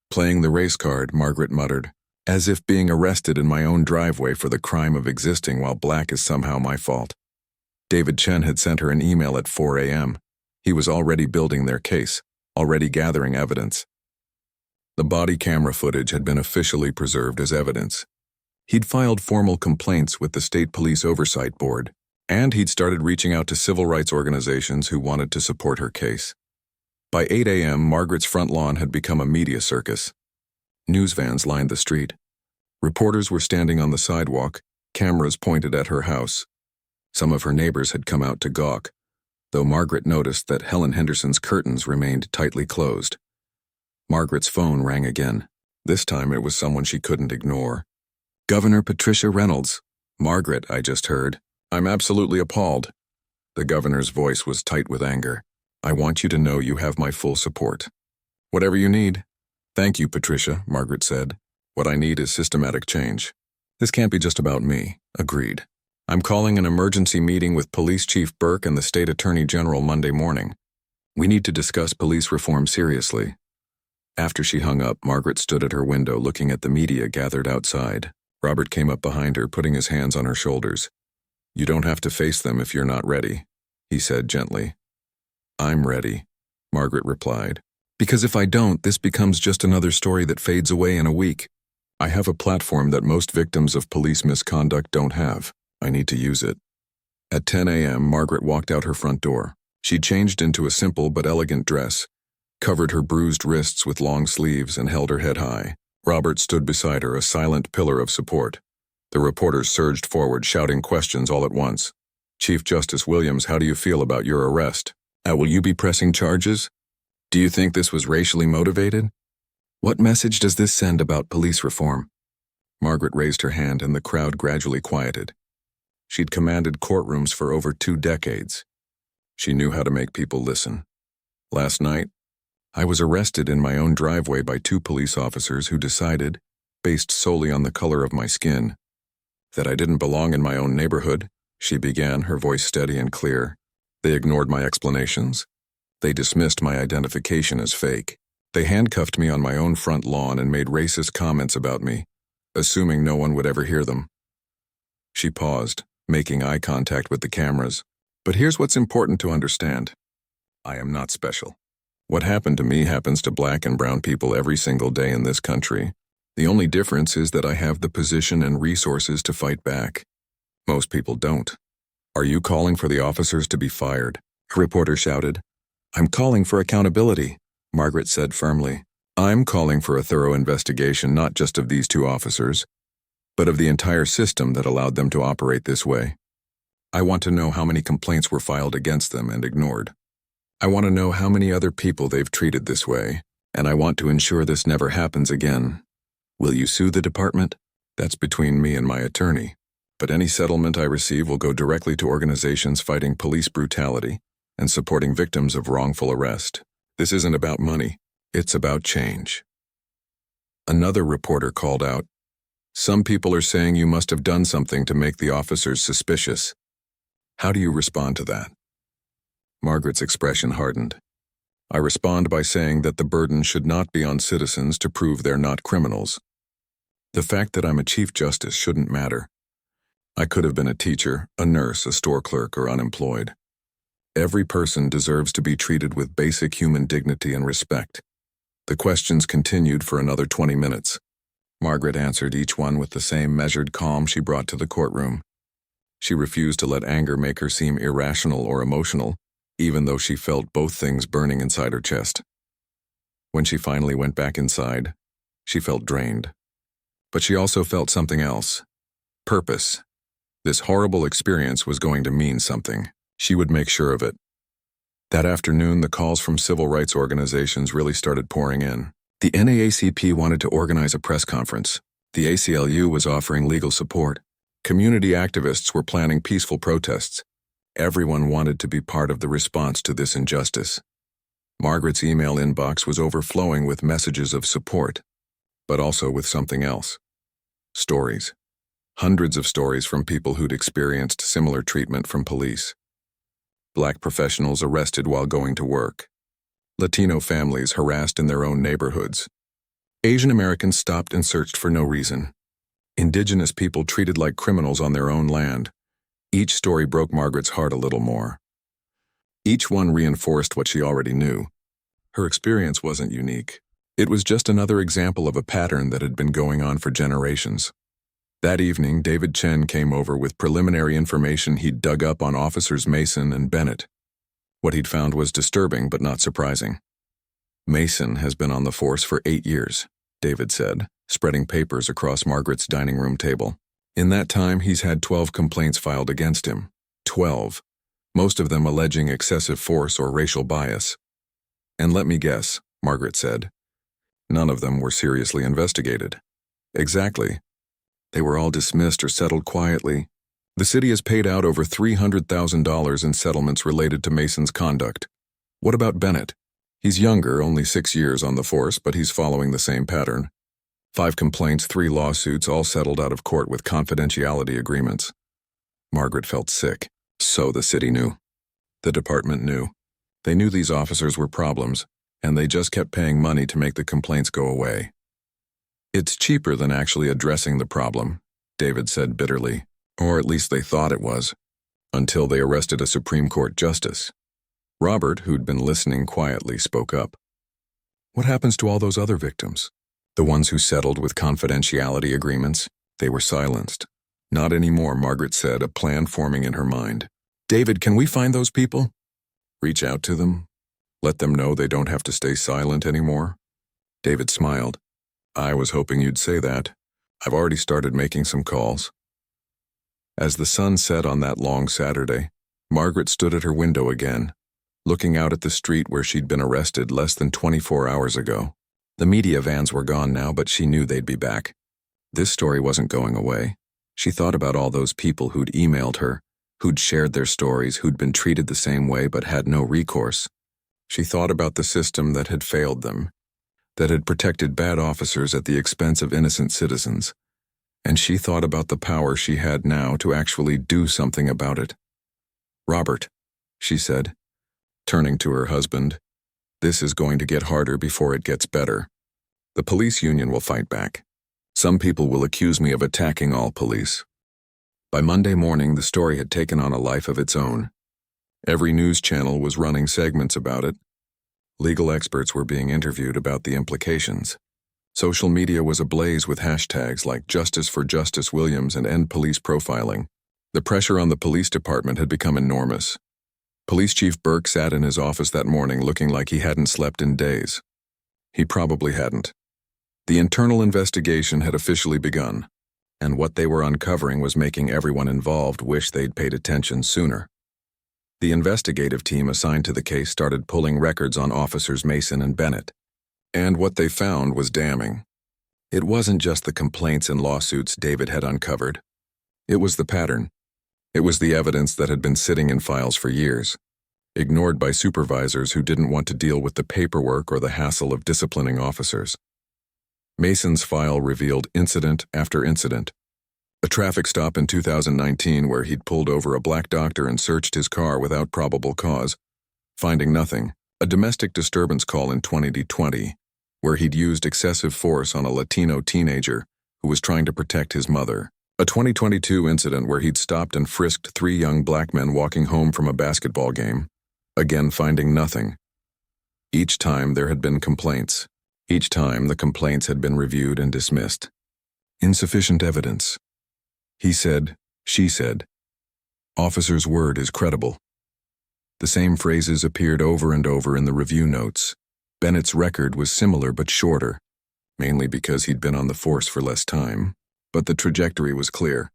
Playing the race card, Margaret muttered, as if being arrested in my own driveway for the crime of existing while black is somehow my fault. David Chen had sent her an email at 4 a.m. He was already building their case, already gathering evidence. The body camera footage had been officially preserved as evidence. He'd filed formal complaints with the State Police Oversight Board, and he'd started reaching out to civil rights organizations who wanted to support her case. By 8 a.m., Margaret's front lawn had become a media circus. News vans lined the street. Reporters were standing on the sidewalk, cameras pointed at her house. Some of her neighbors had come out to gawk, though Margaret noticed that Helen Henderson's curtains remained tightly closed. Margaret's phone rang again. This time it was someone she couldn't ignore. Governor Patricia Reynolds. Margaret, I just heard. I'm absolutely appalled. The governor's voice was tight with anger. I want you to know you have my full support. Whatever you need. Thank you, Patricia, Margaret said. What I need is systematic change. This can't be just about me. Agreed. I'm calling an emergency meeting with Police Chief Burke and the State Attorney General Monday morning. We need to discuss police reform seriously. After she hung up, Margaret stood at her window looking at the media gathered outside. Robert came up behind her, putting his hands on her shoulders. You don't have to face them if you're not ready, he said gently. I'm ready, Margaret replied. Because if I don't, this becomes just another story that fades away in a week. I have a platform that most victims of police misconduct don't have. I need to use it. At 10 a.m., Margaret walked out her front door. She'd changed into a simple but elegant dress, covered her bruised wrists with long sleeves, and held her head high. Robert stood beside her, a silent pillar of support. The reporters surged forward, shouting questions all at once. Chief Justice Williams, how do you feel about your arrest? Will you be pressing charges? Do you think this was racially motivated? What message does this send about police reform? Margaret raised her hand and the crowd gradually quieted. She'd commanded courtrooms for over 2 decades. She knew how to make people listen. Last night, I was arrested in my own driveway by 2 police officers who decided, based solely on the color of my skin, that I didn't belong in my own neighborhood, she began, her voice steady and clear. They ignored my explanations. They dismissed my identification as fake. They handcuffed me on my own front lawn and made racist comments about me, assuming no one would ever hear them. She paused, making eye contact with the cameras. But here's what's important to understand. I am not special. What happened to me happens to black and brown people every single day in this country. The only difference is that I have the position and resources to fight back. Most people don't. Are you calling for the officers to be fired? A reporter shouted. I'm calling for accountability, Margaret said firmly. I'm calling for a thorough investigation not just of these 2 officers, but of the entire system that allowed them to operate this way. I want to know how many complaints were filed against them and ignored. I want to know how many other people they've treated this way, and I want to ensure this never happens again. Will you sue the department? That's between me and my attorney. But any settlement I receive will go directly to organizations fighting police brutality and supporting victims of wrongful arrest. This isn't about money. It's about change. Another reporter called out, Some people are saying you must have done something to make the officers suspicious. How do you respond to that? Margaret's expression hardened. I respond by saying that the burden should not be on citizens to prove they're not criminals. The fact that I'm a Chief Justice shouldn't matter. I could have been a teacher, a nurse, a store clerk, or unemployed. Every person deserves to be treated with basic human dignity and respect. The questions continued for another 20 minutes. Margaret answered each one with the same measured calm she brought to the courtroom. She refused to let anger make her seem irrational or emotional, even though she felt both things burning inside her chest. When she finally went back inside, she felt drained. But she also felt something else. Purpose. This horrible experience was going to mean something. She would make sure of it. That afternoon, the calls from civil rights organizations really started pouring in. The NAACP wanted to organize a press conference. The ACLU was offering legal support. Community activists were planning peaceful protests. Everyone wanted to be part of the response to this injustice. Margaret's email inbox was overflowing with messages of support, but also with something else. Stories. Hundreds of stories from people who'd experienced similar treatment from police. Black professionals arrested while going to work. Latino families harassed in their own neighborhoods. Asian Americans stopped and searched for no reason. Indigenous people treated like criminals on their own land. Each story broke Margaret's heart a little more. Each one reinforced what she already knew. Her experience wasn't unique. It was just another example of a pattern that had been going on for generations. That evening, David Chen came over with preliminary information he'd dug up on Officers Mason and Bennett. What he'd found was disturbing but not surprising. Mason has been on the force for 8 years, David said, spreading papers across Margaret's dining room table. In that time, he's had 12 complaints filed against him. 12. Most of them alleging excessive force or racial bias. And let me guess, Margaret said. None of them were seriously investigated. Exactly. They were all dismissed or settled quietly. The city has paid out over $300,000 in settlements related to Mason's conduct. What about Bennett? He's younger, only 6 years on the force, but he's following the same pattern. 5 complaints, 3 lawsuits, all settled out of court with confidentiality agreements. Margaret felt sick. So the city knew. The department knew. They knew these officers were problems, and they just kept paying money to make the complaints go away. It's cheaper than actually addressing the problem, David said bitterly. Or at least they thought it was. Until they arrested a Supreme Court justice. Robert, who'd been listening quietly, spoke up. What happens to all those other victims? The ones who settled with confidentiality agreements? They were silenced. Not anymore, Margaret said, a plan forming in her mind. David, can we find those people? Reach out to them? Let them know they don't have to stay silent anymore? David smiled. I was hoping you'd say that. I've already started making some calls. As the sun set on that long Saturday, Margaret stood at her window again, looking out at the street where she'd been arrested less than 24 hours ago. The media vans were gone now, but she knew they'd be back. This story wasn't going away. She thought about all those people who'd emailed her, who'd shared their stories, who'd been treated the same way but had no recourse. She thought about the system that had failed them, that had protected bad officers at the expense of innocent citizens. And she thought about the power she had now to actually do something about it. Robert, she said, turning to her husband, this is going to get harder before it gets better. The police union will fight back. Some people will accuse me of attacking all police. By Monday morning, the story had taken on a life of its own. Every news channel was running segments about it. Legal experts were being interviewed about the implications. Social media was ablaze with hashtags like Justice for Justice Williams and End Police Profiling. The pressure on the police department had become enormous. Police Chief Burke sat in his office that morning looking like he hadn't slept in days. He probably hadn't. The internal investigation had officially begun, and what they were uncovering was making everyone involved wish they'd paid attention sooner. The investigative team assigned to the case started pulling records on Officers Mason and Bennett. And what they found was damning. It wasn't just the complaints and lawsuits David had uncovered. It was the pattern. It was the evidence that had been sitting in files for years, ignored by supervisors who didn't want to deal with the paperwork or the hassle of disciplining officers. Mason's file revealed incident after incident. A traffic stop in 2019 where he'd pulled over a black doctor and searched his car without probable cause, finding nothing. A domestic disturbance call in 2020 where he'd used excessive force on a Latino teenager who was trying to protect his mother. A 2022 incident where he'd stopped and frisked 3 young black men walking home from a basketball game, again finding nothing. Each time there had been complaints. Each time the complaints had been reviewed and dismissed. Insufficient evidence. He said, she said. Officer's word is credible. The same phrases appeared over and over in the review notes. Bennett's record was similar but shorter, mainly because he'd been on the force for less time, but the trajectory was clear.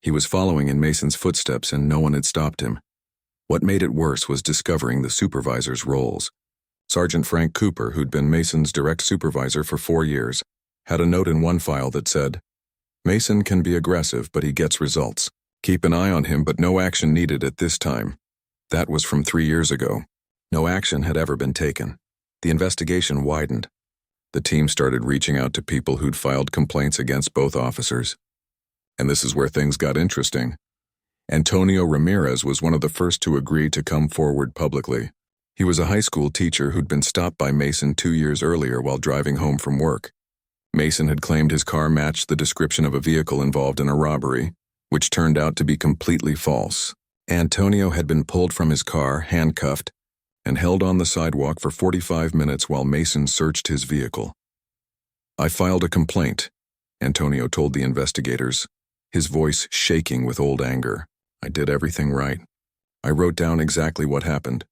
He was following in Mason's footsteps and no one had stopped him. What made it worse was discovering the supervisor's roles. Sergeant Frank Cooper, who'd been Mason's direct supervisor for 4 years, had a note in one file that said, "Mason can be aggressive, but he gets results. Keep an eye on him, but no action needed at this time." That was from 3 years ago. No action had ever been taken. The investigation widened. The team started reaching out to people who'd filed complaints against both officers. And this is where things got interesting. Antonio Ramirez was one of the first to agree to come forward publicly. He was a high school teacher who'd been stopped by Mason 2 years earlier while driving home from work. Mason had claimed his car matched the description of a vehicle involved in a robbery, which turned out to be completely false. Antonio had been pulled from his car, handcuffed, and held on the sidewalk for 45 minutes while Mason searched his vehicle. "I filed a complaint," Antonio told the investigators, his voice shaking with old anger. "I did everything right. I wrote down exactly what happened.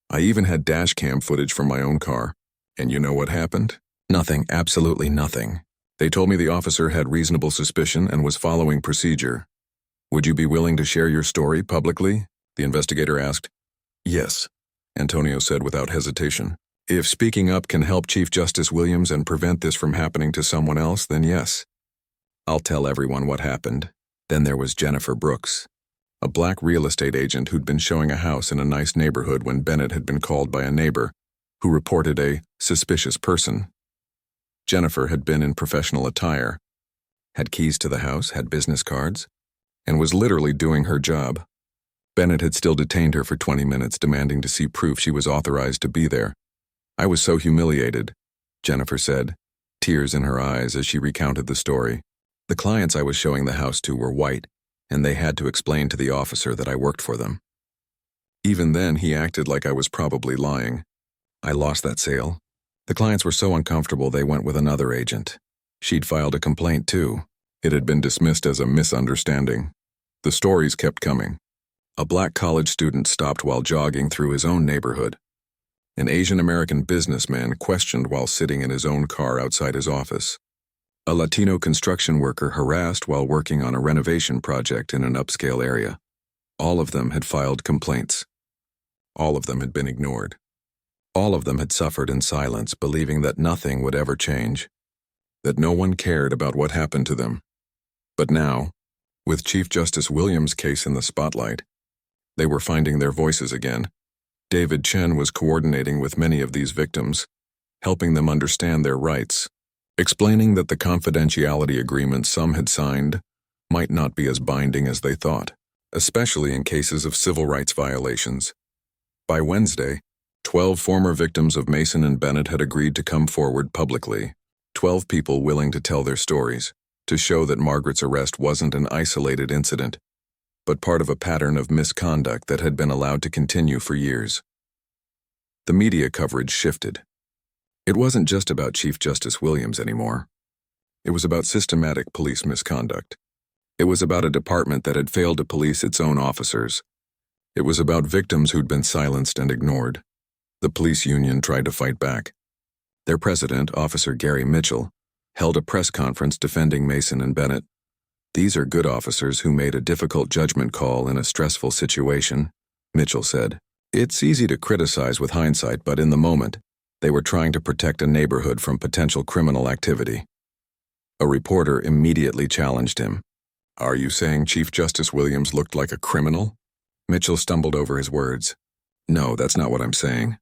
I even had dash cam footage from my own car. And you know what happened? Nothing, absolutely nothing. They told me the officer had reasonable suspicion and was following procedure. Would you be willing to share your story publicly?" the investigator asked. "Yes," Antonio said without hesitation. "If speaking up can help Chief Justice Williams and prevent this from happening to someone else, then yes. I'll tell everyone what happened." Then there was Jennifer Brooks, a black real estate agent who'd been showing a house in a nice neighborhood when Bennett had been called by a neighbor who reported a suspicious person. Jennifer had been in professional attire, had keys to the house, had business cards, and was literally doing her job. Bennett had still detained her for 20 minutes, demanding to see proof she was authorized to be there. "I was so humiliated," Jennifer said, tears in her eyes as she recounted the story. "The clients I was showing the house to were white, and they had to explain to the officer that I worked for them. Even then, he acted like I was probably lying. I lost that sale. The clients were so uncomfortable they went with another agent. She'd filed a complaint too. It had been dismissed as a misunderstanding. The stories kept coming. A black college student stopped while jogging through his own neighborhood. An Asian American businessman questioned while sitting in his own car outside his office. A Latino construction worker harassed while working on a renovation project in an upscale area. All of them had filed complaints. All of them had been ignored. All of them had suffered in silence, believing that nothing would ever change, that no one cared about what happened to them. But now, with Chief Justice Williams' case in the spotlight, they were finding their voices again. David Chen was coordinating with many of these victims, helping them understand their rights, explaining that the confidentiality agreements some had signed might not be as binding as they thought, especially in cases of civil rights violations. By Wednesday, 12 former victims of Mason and Bennett had agreed to come forward publicly, 12 people willing to tell their stories, to show that Margaret's arrest wasn't an isolated incident, but part of a pattern of misconduct that had been allowed to continue for years. The media coverage shifted. It wasn't just about Chief Justice Williams anymore. It was about systematic police misconduct. It was about a department that had failed to police its own officers. It was about victims who'd been silenced and ignored. The police union tried to fight back. Their president, Officer Gary Mitchell, held a press conference defending Mason and Bennett. "These are good officers who made a difficult judgment call in a stressful situation," Mitchell said. "It's easy to criticize with hindsight, but in the moment, they were trying to protect a neighborhood from potential criminal activity." A reporter immediately challenged him. "Are you saying Chief Justice Williams looked like a criminal?" Mitchell stumbled over his words. "No, that's not what I'm saying.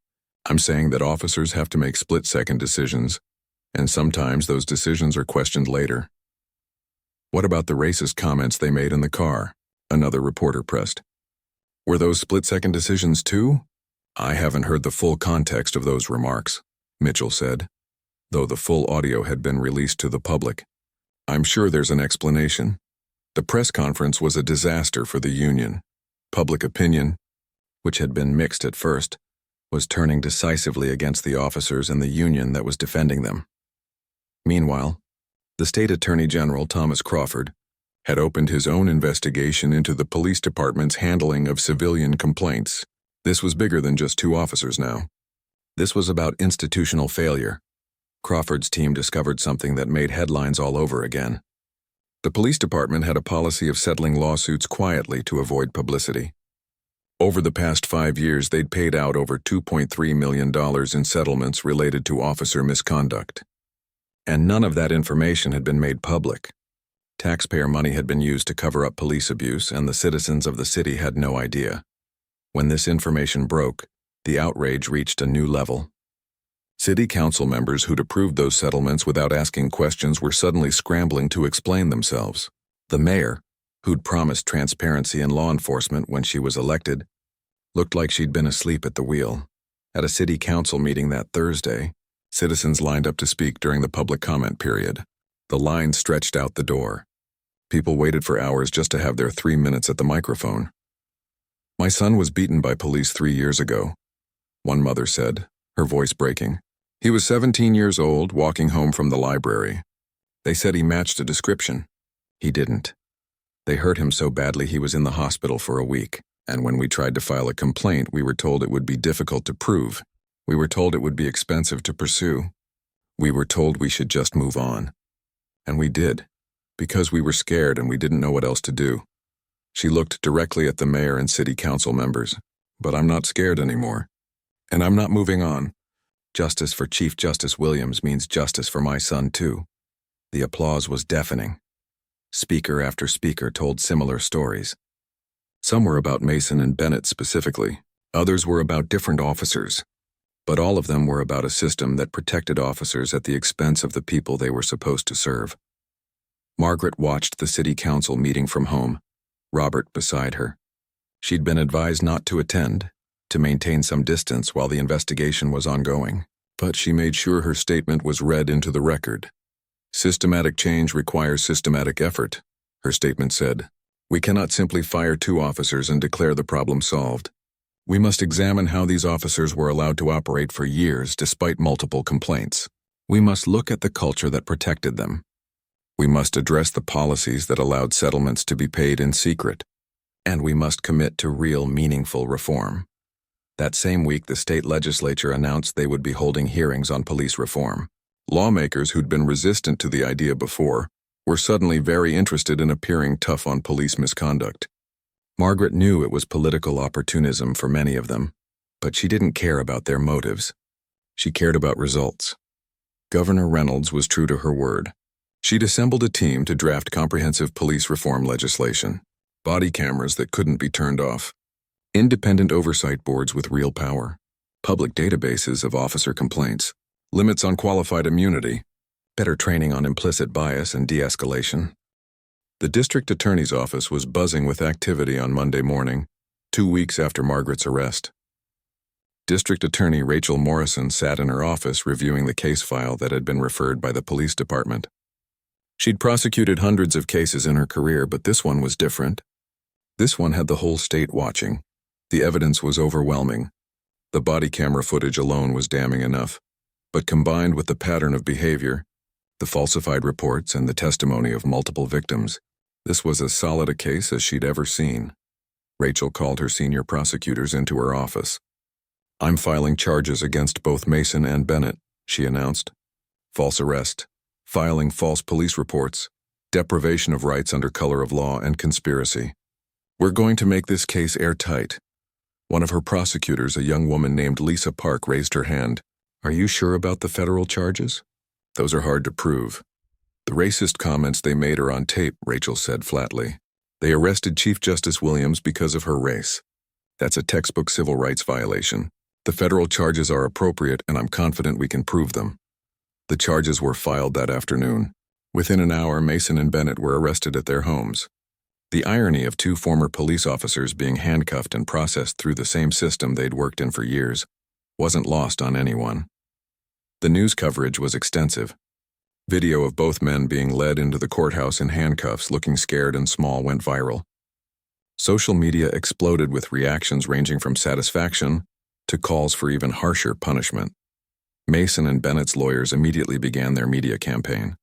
I'm saying that officers have to make split-second decisions, and sometimes those decisions are questioned later." "What about the racist comments they made in the car?" another reporter pressed. "Were those split-second decisions too?" "I haven't heard the full context of those remarks," Mitchell said, though the full audio had been released to the public. "I'm sure there's an explanation. The press conference was a disaster for the union. Public opinion, which had been mixed at first, was turning decisively against the officers and the union that was defending them. Meanwhile, the state attorney general, Thomas Crawford, had opened his own investigation into the police department's handling of civilian complaints. This was bigger than just 2 officers now. This was about institutional failure. Crawford's team discovered something that made headlines all over again. The police department had a policy of settling lawsuits quietly to avoid publicity. Over the past 5 years, they'd paid out over $2.3 million in settlements related to officer misconduct. And none of that information had been made public. Taxpayer money had been used to cover up police abuse, and the citizens of the city had no idea. When this information broke, the outrage reached a new level. City council members who'd approved those settlements without asking questions were suddenly scrambling to explain themselves. The mayor, who'd promised transparency in law enforcement when she was elected, looked like she'd been asleep at the wheel. At a city council meeting that Thursday, citizens lined up to speak during the public comment period. The line stretched out the door. People waited for hours just to have their 3 minutes at the microphone. "My son was beaten by police 3 years ago," one mother said, her voice breaking. "He was 17 years old, walking home from the library. They said he matched a description. He didn't. They hurt him so badly he was in the hospital for a week, and when we tried to file a complaint, we were told it would be difficult to prove. We were told it would be expensive to pursue. We were told we should just move on. And we did, because we were scared and we didn't know what else to do." She looked directly at the mayor and city council members. "But I'm not scared anymore. And I'm not moving on. Justice for Chief Justice Williams means justice for my son, too." The applause was deafening. Speaker after speaker told similar stories. Some were about Mason and Bennett specifically. Others were about different officers. But all of them were about a system that protected officers at the expense of the people they were supposed to serve. Margaret watched the city council meeting from home, Robert beside her. She'd been advised not to attend, to maintain some distance while the investigation was ongoing, but she made sure her statement was read into the record. "Systematic change requires systematic effort," her statement said. "We cannot simply fire 2 officers and declare the problem solved. We must examine how these officers were allowed to operate for years despite multiple complaints. We must look at the culture that protected them. We must address the policies that allowed settlements to be paid in secret. And we must commit to real, meaningful reform." That same week, the state legislature announced they would be holding hearings on police reform. Lawmakers who'd been resistant to the idea before were suddenly very interested in appearing tough on police misconduct. Margaret knew it was political opportunism for many of them, but she didn't care about their motives. She cared about results. Governor Reynolds was true to her word. She'd assembled a team to draft comprehensive police reform legislation, body cameras that couldn't be turned off, independent oversight boards with real power, public databases of officer complaints, limits on qualified immunity, better training on implicit bias and de-escalation. The district attorney's office was buzzing with activity on Monday morning, 2 weeks after Margaret's arrest. District Attorney Rachel Morrison sat in her office reviewing the case file that had been referred by the police department. She'd prosecuted hundreds of cases in her career, but this one was different. This one had the whole state watching. The evidence was overwhelming. The body camera footage alone was damning enough, but combined with the pattern of behavior, the falsified reports, and the testimony of multiple victims, this was as solid a case as she'd ever seen. Rachel called her senior prosecutors into her office. "I'm filing charges against both Mason and Bennett," she announced. "False arrest, filing false police reports, deprivation of rights under color of law, and conspiracy. We're going to make this case airtight." One of her prosecutors, a young woman named Lisa Park, raised her hand. "Are you sure about the federal charges? Those are hard to prove." "The racist comments they made are on tape," Rachel said flatly. "They arrested Chief Justice Williams because of her race. That's a textbook civil rights violation. The federal charges are appropriate, and I'm confident we can prove them." The charges were filed that afternoon. Within an hour, Mason and Bennett were arrested at their homes. The irony of 2 former police officers being handcuffed and processed through the same system they'd worked in for years wasn't lost on anyone. The news coverage was extensive. Video of both men being led into the courthouse in handcuffs, looking scared and small, went viral. Social media exploded with reactions ranging from satisfaction to calls for even harsher punishment. Mason and Bennett's lawyers immediately began their media campaign.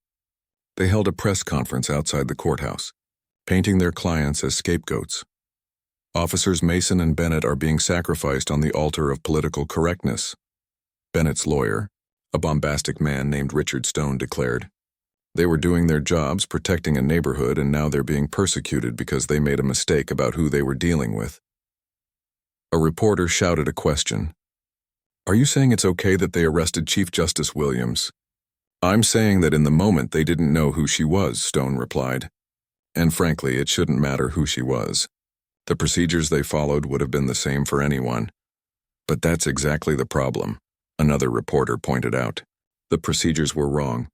They held a press conference outside the courthouse, painting their clients as scapegoats. Officers Mason and Bennett are being sacrificed on the altar of political correctness, Bennett's lawyer, a bombastic man named Richard Stone, declared. They were doing their jobs, protecting a neighborhood, and now they're being persecuted because they made a mistake about who they were dealing with. A reporter shouted a question. Are you saying it's okay that they arrested Chief Justice Williams? I'm saying that in the moment they didn't know who she was, Stone replied. And frankly, it shouldn't matter who she was. The procedures they followed would have been the same for anyone. But that's exactly the problem, another reporter pointed out. The procedures were wrong.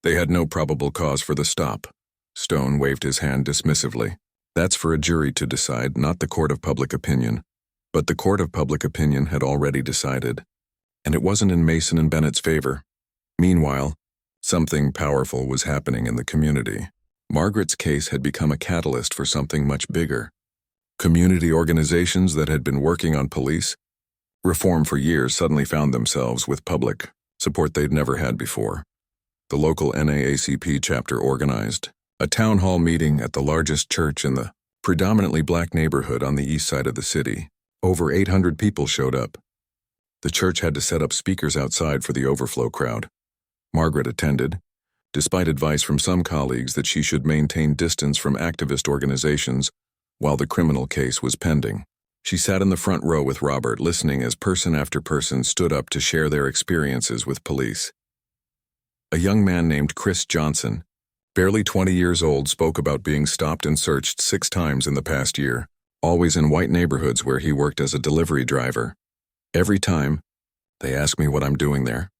They had no probable cause for the stop. Stone waved his hand dismissively. That's for a jury to decide, not the court of public opinion. But the court of public opinion had already decided. And it wasn't in Mason and Bennett's favor. Meanwhile, something powerful was happening in the community. Margaret's case had become a catalyst for something much bigger. Community organizations that had been working on police reform for years suddenly found themselves with public support they'd never had before. The local NAACP chapter organized a town hall meeting at the largest church in the predominantly black neighborhood on the east side of the city. Over 800 people showed up. The church had to set up speakers outside for the overflow crowd. Margaret attended, despite advice from some colleagues that she should maintain distance from activist organizations while the criminal case was pending. She sat in the front row with Robert, listening as person after person stood up to share their experiences with police. A young man named Chris Johnson, barely 20 years old, spoke about being stopped and searched 6 times in the past year, always in white neighborhoods where he worked as a delivery driver. Every time, they ask me what I'm doing there,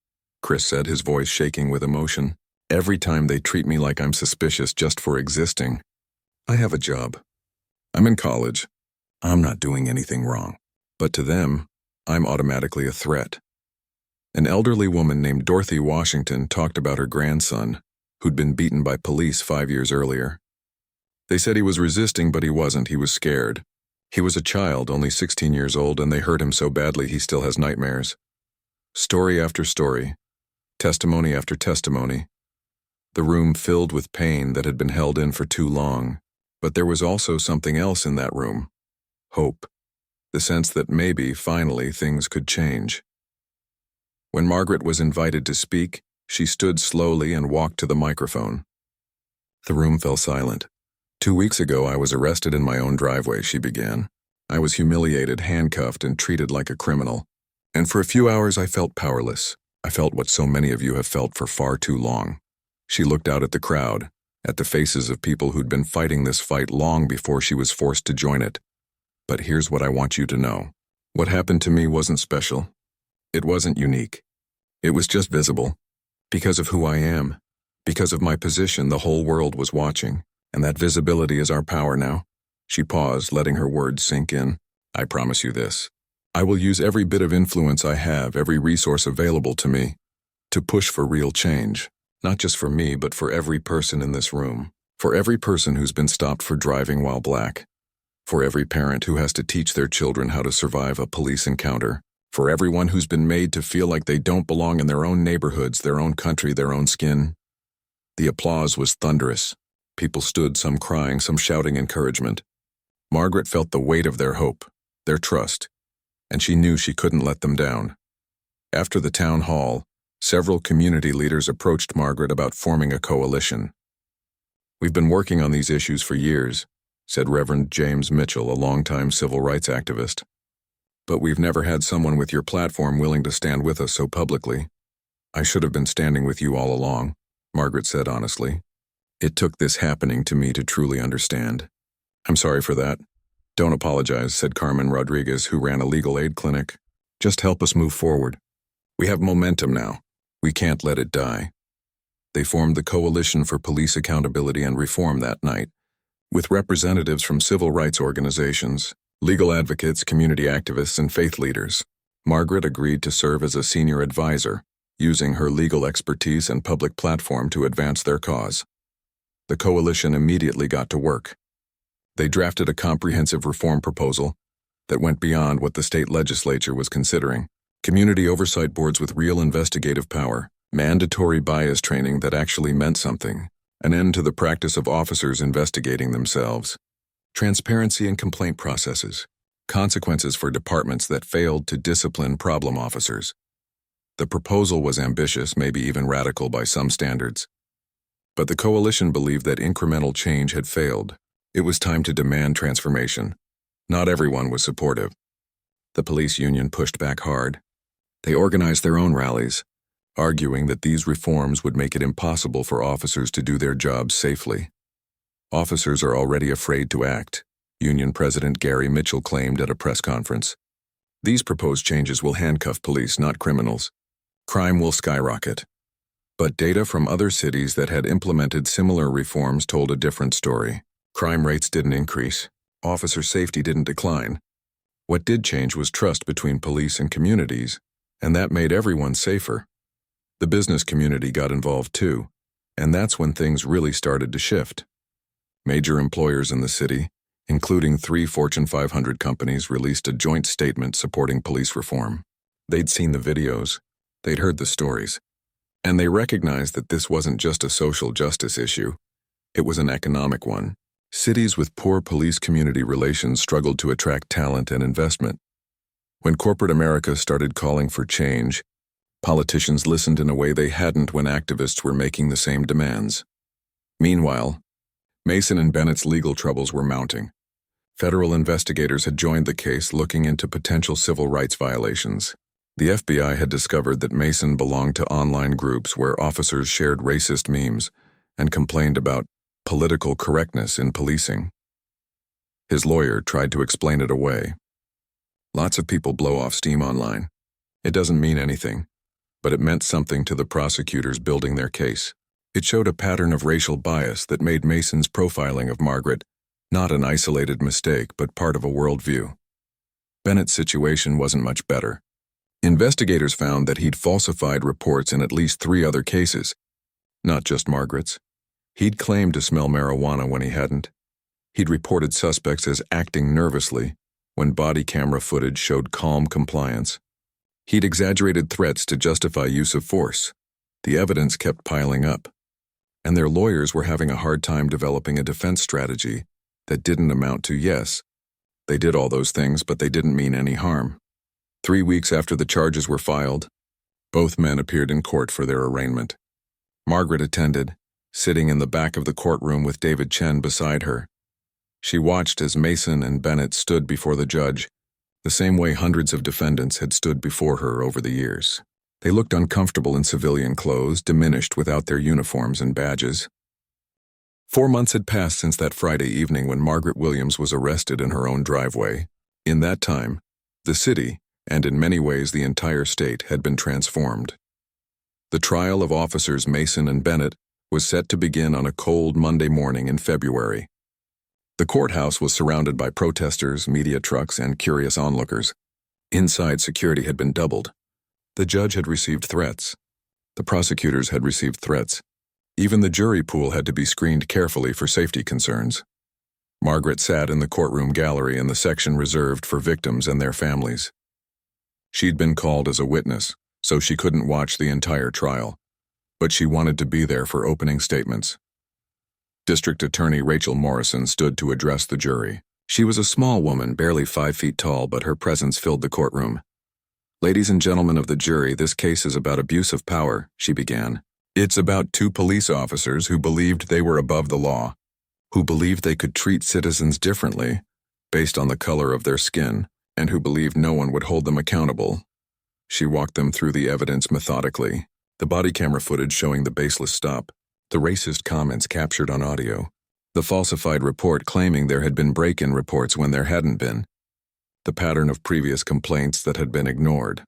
Chris said, his voice shaking with emotion. Every time they treat me like I'm suspicious just for existing. I have a job. I'm in college. I'm not doing anything wrong. But to them, I'm automatically a threat. An elderly woman named Dorothy Washington talked about her grandson, who'd been beaten by police 5 years earlier. They said he was resisting, but he wasn't. He was scared. He was a child, only 16 years old, and they hurt him so badly he still has nightmares. Story after story, testimony after testimony. The room filled with pain that had been held in for too long. But there was also something else in that room. Hope. The sense that maybe, finally, things could change. When Margaret was invited to speak, she stood slowly and walked to the microphone. The room fell silent. 2 weeks ago, I was arrested in my own driveway, she began. I was humiliated, handcuffed, and treated like a criminal. And for a few hours, I felt powerless. I felt what so many of you have felt for far too long. She looked out at the crowd, at the faces of people who'd been fighting this fight long before she was forced to join it. But here's what I want you to know. What happened to me wasn't special. It wasn't unique. It was just visible. Because of who I am, because of my position, the whole world was watching, and that visibility is our power now. She paused, letting her words sink in. I promise you this. I will use every bit of influence I have, every resource available to me, to push for real change. Not just for me, but for every person in this room. For every person who's been stopped for driving while black. For every parent who has to teach their children how to survive a police encounter. For everyone who's been made to feel like they don't belong in their own neighborhoods, their own country, their own skin. The applause was thunderous. People stood, some crying, some shouting encouragement. Margaret felt the weight of their hope, their trust, and she knew she couldn't let them down. After the town hall, several community leaders approached Margaret about forming a coalition. We've been working on these issues for years, said Reverend James Mitchell, a longtime civil rights activist. But we've never had someone with your platform willing to stand with us so publicly. I should have been standing with you all along, Margaret said honestly. It took this happening to me to truly understand. I'm sorry for that. Don't apologize, said Carmen Rodriguez, who ran a legal aid clinic. Just help us move forward. We have momentum now. We can't let it die. They formed the Coalition for Police Accountability and Reform that night, with representatives from civil rights organizations, legal advocates, community activists, and faith leaders. Margaret agreed to serve as a senior advisor, using her legal expertise and public platform to advance their cause. The coalition immediately got to work. They drafted a comprehensive reform proposal that went beyond what the state legislature was considering. Community oversight boards with real investigative power, mandatory bias training that actually meant something, an end to the practice of officers investigating themselves, transparency in complaint processes, consequences for departments that failed to discipline problem officers. The proposal was ambitious, maybe even radical by some standards. But the coalition believed that incremental change had failed. It was time to demand transformation. Not everyone was supportive. The police union pushed back hard. They organized their own rallies, arguing that these reforms would make it impossible for officers to do their jobs safely. Officers are already afraid to act, Union President Gary Mitchell claimed at a press conference. These proposed changes will handcuff police, not criminals. Crime will skyrocket. But data from other cities that had implemented similar reforms told a different story. Crime rates didn't increase. Officer safety didn't decline. What did change was trust between police and communities, and that made everyone safer. The business community got involved too, and that's when things really started to shift. Major employers in the city, including 3 Fortune 500 companies, released a joint statement supporting police reform. They'd seen the videos, they'd heard the stories, and they recognized that this wasn't just a social justice issue, it was an economic one. Cities with poor police-community relations struggled to attract talent and investment. When corporate America started calling for change, politicians listened in a way they hadn't when activists were making the same demands. Meanwhile, Mason and Bennett's legal troubles were mounting. Federal investigators had joined the case looking into potential civil rights violations. The FBI had discovered that Mason belonged to online groups where officers shared racist memes and complained about political correctness in policing. His lawyer tried to explain it away. Lots of people blow off steam online. It doesn't mean anything, but it meant something to the prosecutors building their case. It showed a pattern of racial bias that made Mason's profiling of Margaret not an isolated mistake, but part of a worldview. Bennett's situation wasn't much better. Investigators found that he'd falsified reports in at least 3 other cases, not just Margaret's. He'd claimed to smell marijuana when he hadn't. He'd reported suspects as acting nervously when body camera footage showed calm compliance. He'd exaggerated threats to justify use of force. The evidence kept piling up, and their lawyers were having a hard time developing a defense strategy that didn't amount to yes, they did all those things, but they didn't mean any harm. 3 weeks after the charges were filed, both men appeared in court for their arraignment. Margaret attended, sitting in the back of the courtroom with David Chen beside her. She watched as Mason and Bennett stood before the judge, the same way hundreds of defendants had stood before her over the years. They looked uncomfortable in civilian clothes, diminished without their uniforms and badges. 4 months had passed since that Friday evening when Margaret Williams was arrested in her own driveway. In that time, the city, and in many ways the entire state, had been transformed. The trial of officers Mason and Bennett was set to begin on a cold Monday morning in February. The courthouse was surrounded by protesters, media trucks, and curious onlookers. Inside, security had been doubled. The judge had received threats. The prosecutors had received threats. Even the jury pool had to be screened carefully for safety concerns. Margaret sat in the courtroom gallery in the section reserved for victims and their families. She'd been called as a witness, so she couldn't watch the entire trial, but she wanted to be there for opening statements. District Attorney Rachel Morrison stood to address the jury. She was a small woman, barely 5 feet tall, but her presence filled the courtroom. "Ladies and gentlemen of the jury, this case is about abuse of power," she began. "It's about 2 police officers who believed they were above the law, who believed they could treat citizens differently based on the color of their skin, and who believed no one would hold them accountable." She walked them through the evidence methodically. The body camera footage showing the baseless stop, the racist comments captured on audio, the falsified report claiming there had been break-in reports when there hadn't been, the pattern of previous complaints that had been ignored.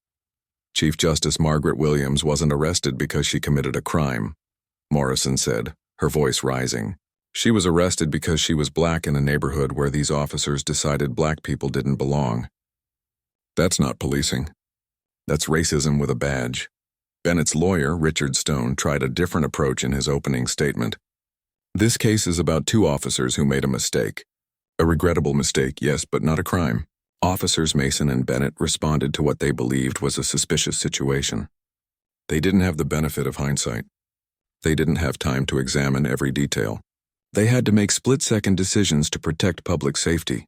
Chief Justice Margaret Williams wasn't arrested because she committed a crime, Morrison said, her voice rising. She was arrested because she was black in a neighborhood where these officers decided black people didn't belong. That's not policing. That's racism with a badge. Bennett's lawyer, Richard Stone, tried a different approach in his opening statement. "This case is about 2 officers who made a mistake. A regrettable mistake, yes, but not a crime." Officers Mason and Bennett responded to what they believed was a suspicious situation. They didn't have the benefit of hindsight. They didn't have time to examine every detail. They had to make split-second decisions to protect public safety.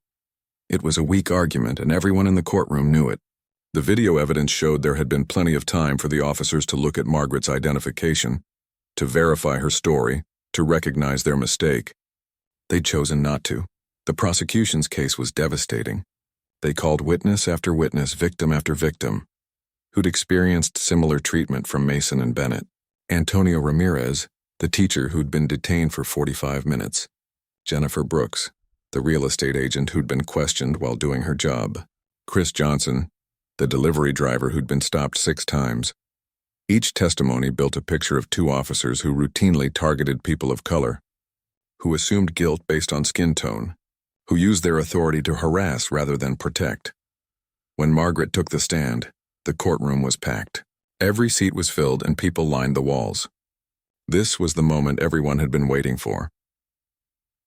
It was a weak argument, and everyone in the courtroom knew it. The video evidence showed there had been plenty of time for the officers to look at Margaret's identification, to verify her story, to recognize their mistake. They'd chosen not to. The prosecution's case was devastating. They called witness after witness, victim after victim, who'd experienced similar treatment from Mason and Bennett. Antonio Ramirez, the teacher who'd been detained for 45 minutes. Jennifer Brooks, the real estate agent who'd been questioned while doing her job. Chris Johnson, the delivery driver who'd been stopped 6 times. Each testimony built a picture of 2 officers who routinely targeted people of color, who assumed guilt based on skin tone, who used their authority to harass rather than protect. When Margaret took the stand, the courtroom was packed. Every seat was filled and people lined the walls. This was the moment everyone had been waiting for.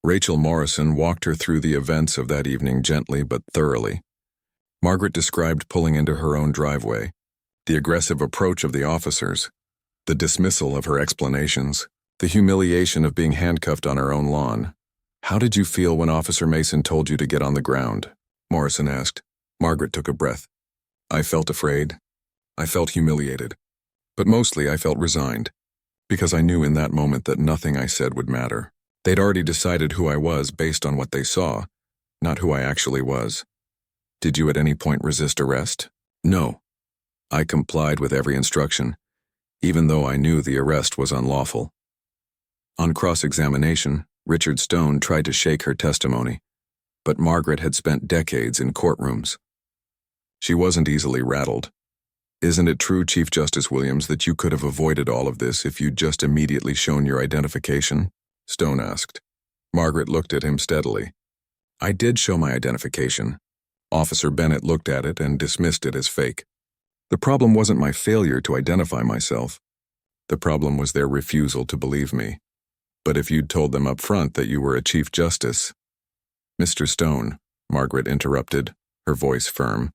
Rachel Morrison walked her through the events of that evening gently but thoroughly. Margaret described pulling into her own driveway, the aggressive approach of the officers, the dismissal of her explanations, the humiliation of being handcuffed on her own lawn. "How did you feel when Officer Mason told you to get on the ground?" Morrison asked. Margaret took a breath. "I felt afraid. I felt humiliated. But mostly I felt resigned, because I knew in that moment that nothing I said would matter. They'd already decided who I was based on what they saw, not who I actually was." "Did you at any point resist arrest?" "No. I complied with every instruction, even though I knew the arrest was unlawful." On cross-examination, Richard Stone tried to shake her testimony, but Margaret had spent decades in courtrooms. She wasn't easily rattled. "Isn't it true, Chief Justice Williams, that you could have avoided all of this if you'd just immediately shown your identification?" Stone asked. Margaret looked at him steadily. "I did show my identification." Officer Bennett looked at it and dismissed it as fake. "The problem wasn't my failure to identify myself. The problem was their refusal to believe me. But if you'd told them up front that you were a Chief Justice—" "Mr. Stone," Margaret interrupted, her voice firm,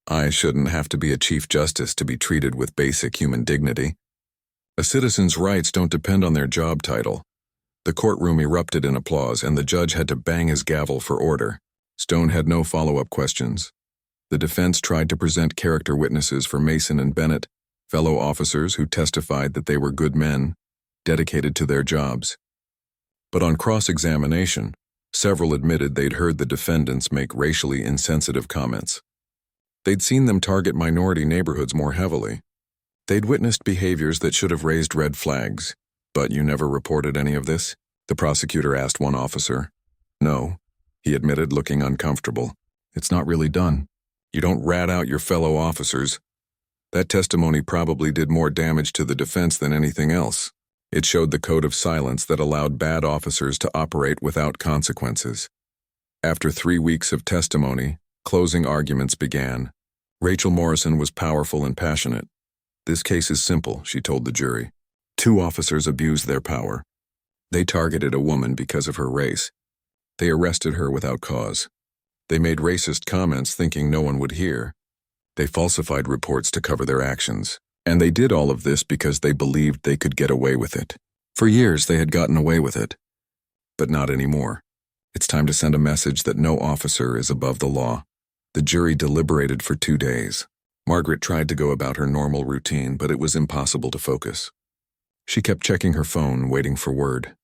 "I shouldn't have to be a Chief Justice to be treated with basic human dignity. A citizen's rights don't depend on their job title." The courtroom erupted in applause, and the judge had to bang his gavel for order. Stone had no follow-up questions. The defense tried to present character witnesses for Mason and Bennett, fellow officers who testified that they were good men, dedicated to their jobs. But on cross-examination, several admitted they'd heard the defendants make racially insensitive comments. They'd seen them target minority neighborhoods more heavily. They'd witnessed behaviors that should have raised red flags. "But you never reported any of this?" the prosecutor asked one officer. "No," he admitted, looking uncomfortable. "It's not really done. You don't rat out your fellow officers. That testimony probably did more damage to the defense than anything else. It showed the code of silence that allowed bad officers to operate without consequences." After 3 weeks of testimony, closing arguments began. Rachel Morrison was powerful and passionate. "This case is simple," she told the jury. 2 officers abused their power. They targeted a woman because of her race. They arrested her without cause. They made racist comments thinking no one would hear. They falsified reports to cover their actions. And they did all of this because they believed they could get away with it. For years they had gotten away with it. But not anymore. It's time to send a message that no officer is above the law. The jury deliberated for 2 days. Margaret tried to go about her normal routine, but it was impossible to focus. She kept checking her phone, waiting for word.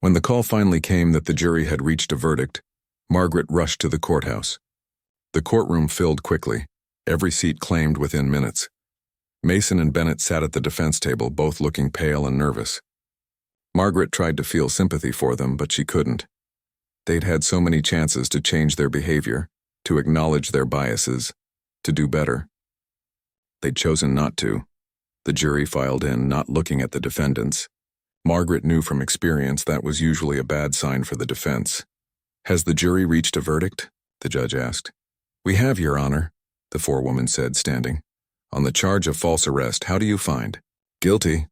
When the call finally came that the jury had reached a verdict, Margaret rushed to the courthouse. The courtroom filled quickly, every seat claimed within minutes. Mason and Bennett sat at the defense table, both looking pale and nervous. Margaret tried to feel sympathy for them, but she couldn't. They'd had so many chances to change their behavior, to acknowledge their biases, to do better. They'd chosen not to. The jury filed in, not looking at the defendants. Margaret knew from experience that was usually a bad sign for the defense. "Has the jury reached a verdict?" the judge asked. "We have, Your Honor," the forewoman said, standing. "On the charge of false arrest, how do you find?" "Guilty."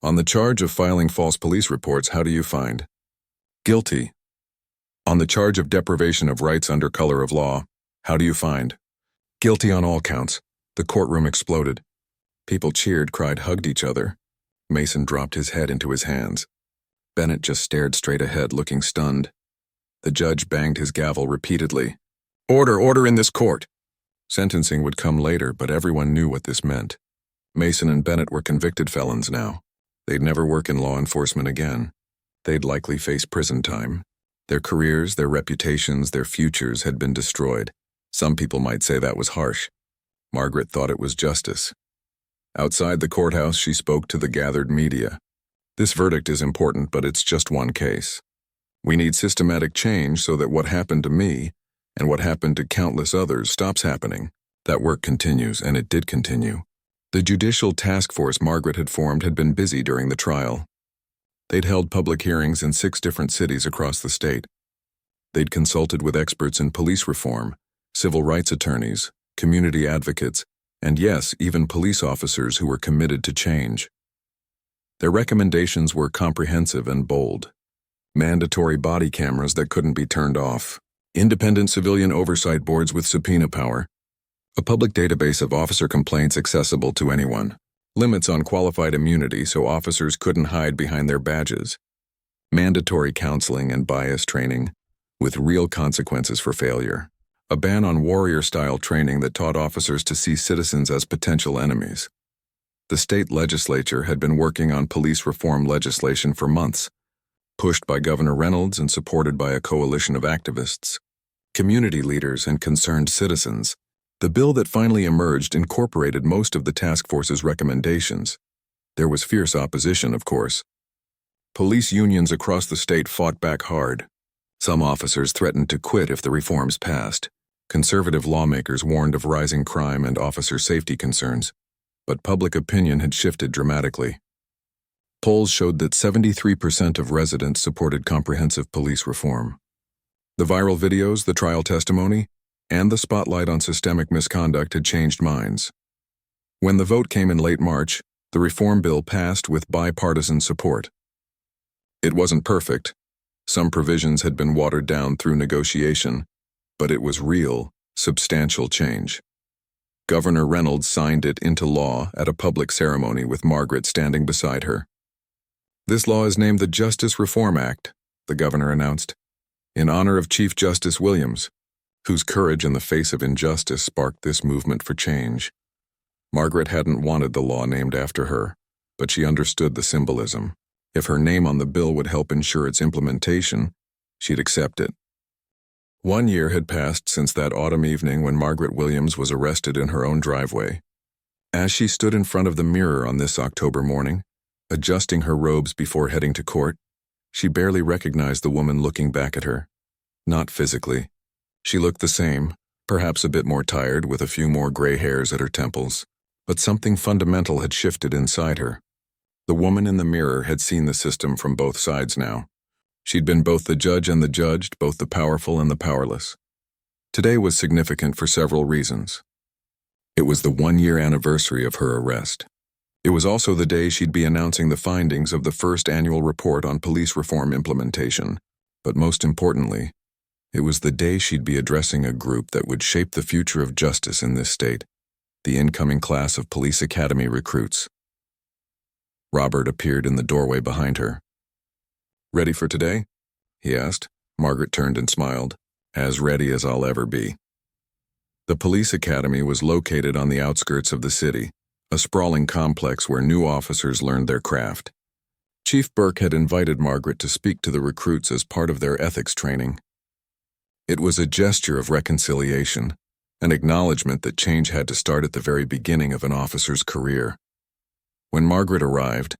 "On the charge of filing false police reports, how do you find?" "Guilty." "On the charge of deprivation of rights under color of law, how do you find?" "Guilty on all counts." The courtroom exploded. People cheered, cried, hugged each other. Mason dropped his head into his hands. Bennett just stared straight ahead, looking stunned. The judge banged his gavel repeatedly. "Order, order in this court!" Sentencing would come later, but everyone knew what this meant. Mason and Bennett were convicted felons now. They'd never work in law enforcement again. They'd likely face prison time. Their careers, their reputations, their futures had been destroyed. Some people might say that was harsh. Margaret thought it was justice. Outside the courthouse, she spoke to the gathered media. This verdict is important, but it's just one case. We need systematic change so that what happened to me and what happened to countless others stops happening. That work continues, and it did continue. The judicial task force Margaret had formed had been busy during the trial. They'd held public hearings in 6 different cities across the state. They'd consulted with experts in police reform, civil rights attorneys, community advocates, and yes, even police officers who were committed to change. Their recommendations were comprehensive and bold. Mandatory body cameras that couldn't be turned off, independent civilian oversight boards with subpoena power, a public database of officer complaints accessible to anyone, limits on qualified immunity so officers couldn't hide behind their badges, mandatory counseling and bias training with real consequences for failure, a ban on warrior-style training that taught officers to see citizens as potential enemies. The state legislature had been working on police reform legislation for months, pushed by Governor Reynolds and supported by a coalition of activists, community leaders, and concerned citizens. The bill that finally emerged incorporated most of the task force's recommendations. There was fierce opposition, of course. Police unions across the state fought back hard. Some officers threatened to quit if the reforms passed. Conservative lawmakers warned of rising crime and officer safety concerns. But public opinion had shifted dramatically. Polls showed that 73% of residents supported comprehensive police reform. The viral videos, the trial testimony, and the spotlight on systemic misconduct had changed minds. When the vote came in late March, the reform bill passed with bipartisan support. It wasn't perfect. Some provisions had been watered down through negotiation, but it was real, substantial change. Governor Reynolds signed it into law at a public ceremony with Margaret standing beside her. "This law is named the Justice Reform Act," the governor announced, "in honor of Chief Justice Williams, whose courage in the face of injustice sparked this movement for change." Margaret hadn't wanted the law named after her, but she understood the symbolism. If her name on the bill would help ensure its implementation, she'd accept it. 1 year had passed since that autumn evening when Margaret Williams was arrested in her own driveway. As she stood in front of the mirror on this October morning, adjusting her robes before heading to court, she barely recognized the woman looking back at her. Not physically. She looked the same, perhaps a bit more tired with a few more gray hairs at her temples, but something fundamental had shifted inside her. The woman in the mirror had seen the system from both sides now. She'd been both the judge and the judged, both the powerful and the powerless. Today was significant for several reasons. It was the 1-year anniversary of her arrest. It was also the day she'd be announcing the findings of the first annual report on police reform implementation. But most importantly, it was the day she'd be addressing a group that would shape the future of justice in this state, the incoming class of police academy recruits. Robert appeared in the doorway behind her. "Ready for today?" he asked. Margaret turned and smiled. "As ready as I'll ever be." The police academy was located on the outskirts of the city, a sprawling complex where new officers learned their craft. Chief Burke had invited Margaret to speak to the recruits as part of their ethics training. It was a gesture of reconciliation, an acknowledgement that change had to start at the very beginning of an officer's career. When Margaret arrived,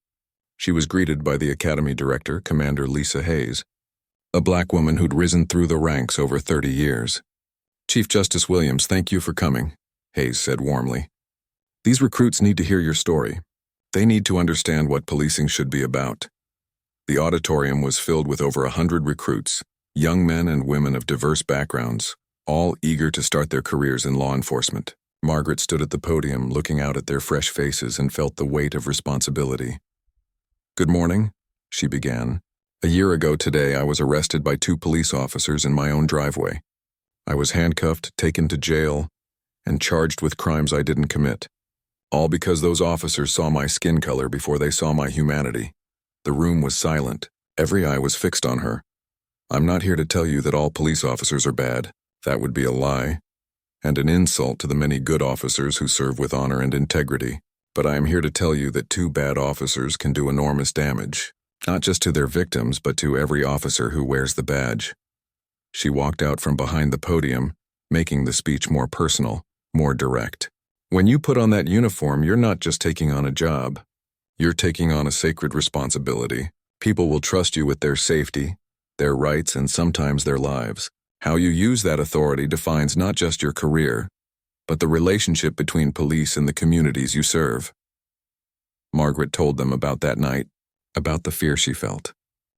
she was greeted by the academy director, Commander Lisa Hayes, a black woman who'd risen through the ranks over 30 years. "Chief Justice Williams, thank you for coming," Hayes said warmly. "These recruits need to hear your story. They need to understand what policing should be about." The auditorium was filled with over 100 recruits, young men and women of diverse backgrounds, all eager to start their careers in law enforcement. Margaret stood at the podium looking out at their fresh faces and felt the weight of responsibility. "Good morning," she began. "A year ago today, I was arrested by 2 police officers in my own driveway. I was handcuffed, taken to jail, and charged with crimes I didn't commit. All because those officers saw my skin color before they saw my humanity." The room was silent. Every eye was fixed on her. "I'm not here to tell you that all police officers are bad. That would be a lie, and an insult to the many good officers who serve with honor and integrity. But I am here to tell you that 2 bad officers can do enormous damage, not just to their victims, but to every officer who wears the badge. She walked out from behind the podium, making the speech more personal, more direct. When you put on that uniform, you're not just taking on a job. You're taking on a sacred responsibility. People will trust you with their safety, their rights, and sometimes their lives. How you use that authority defines not just your career, but the relationship between police and the communities you serve. Margaret told them about that night, about the fear she felt,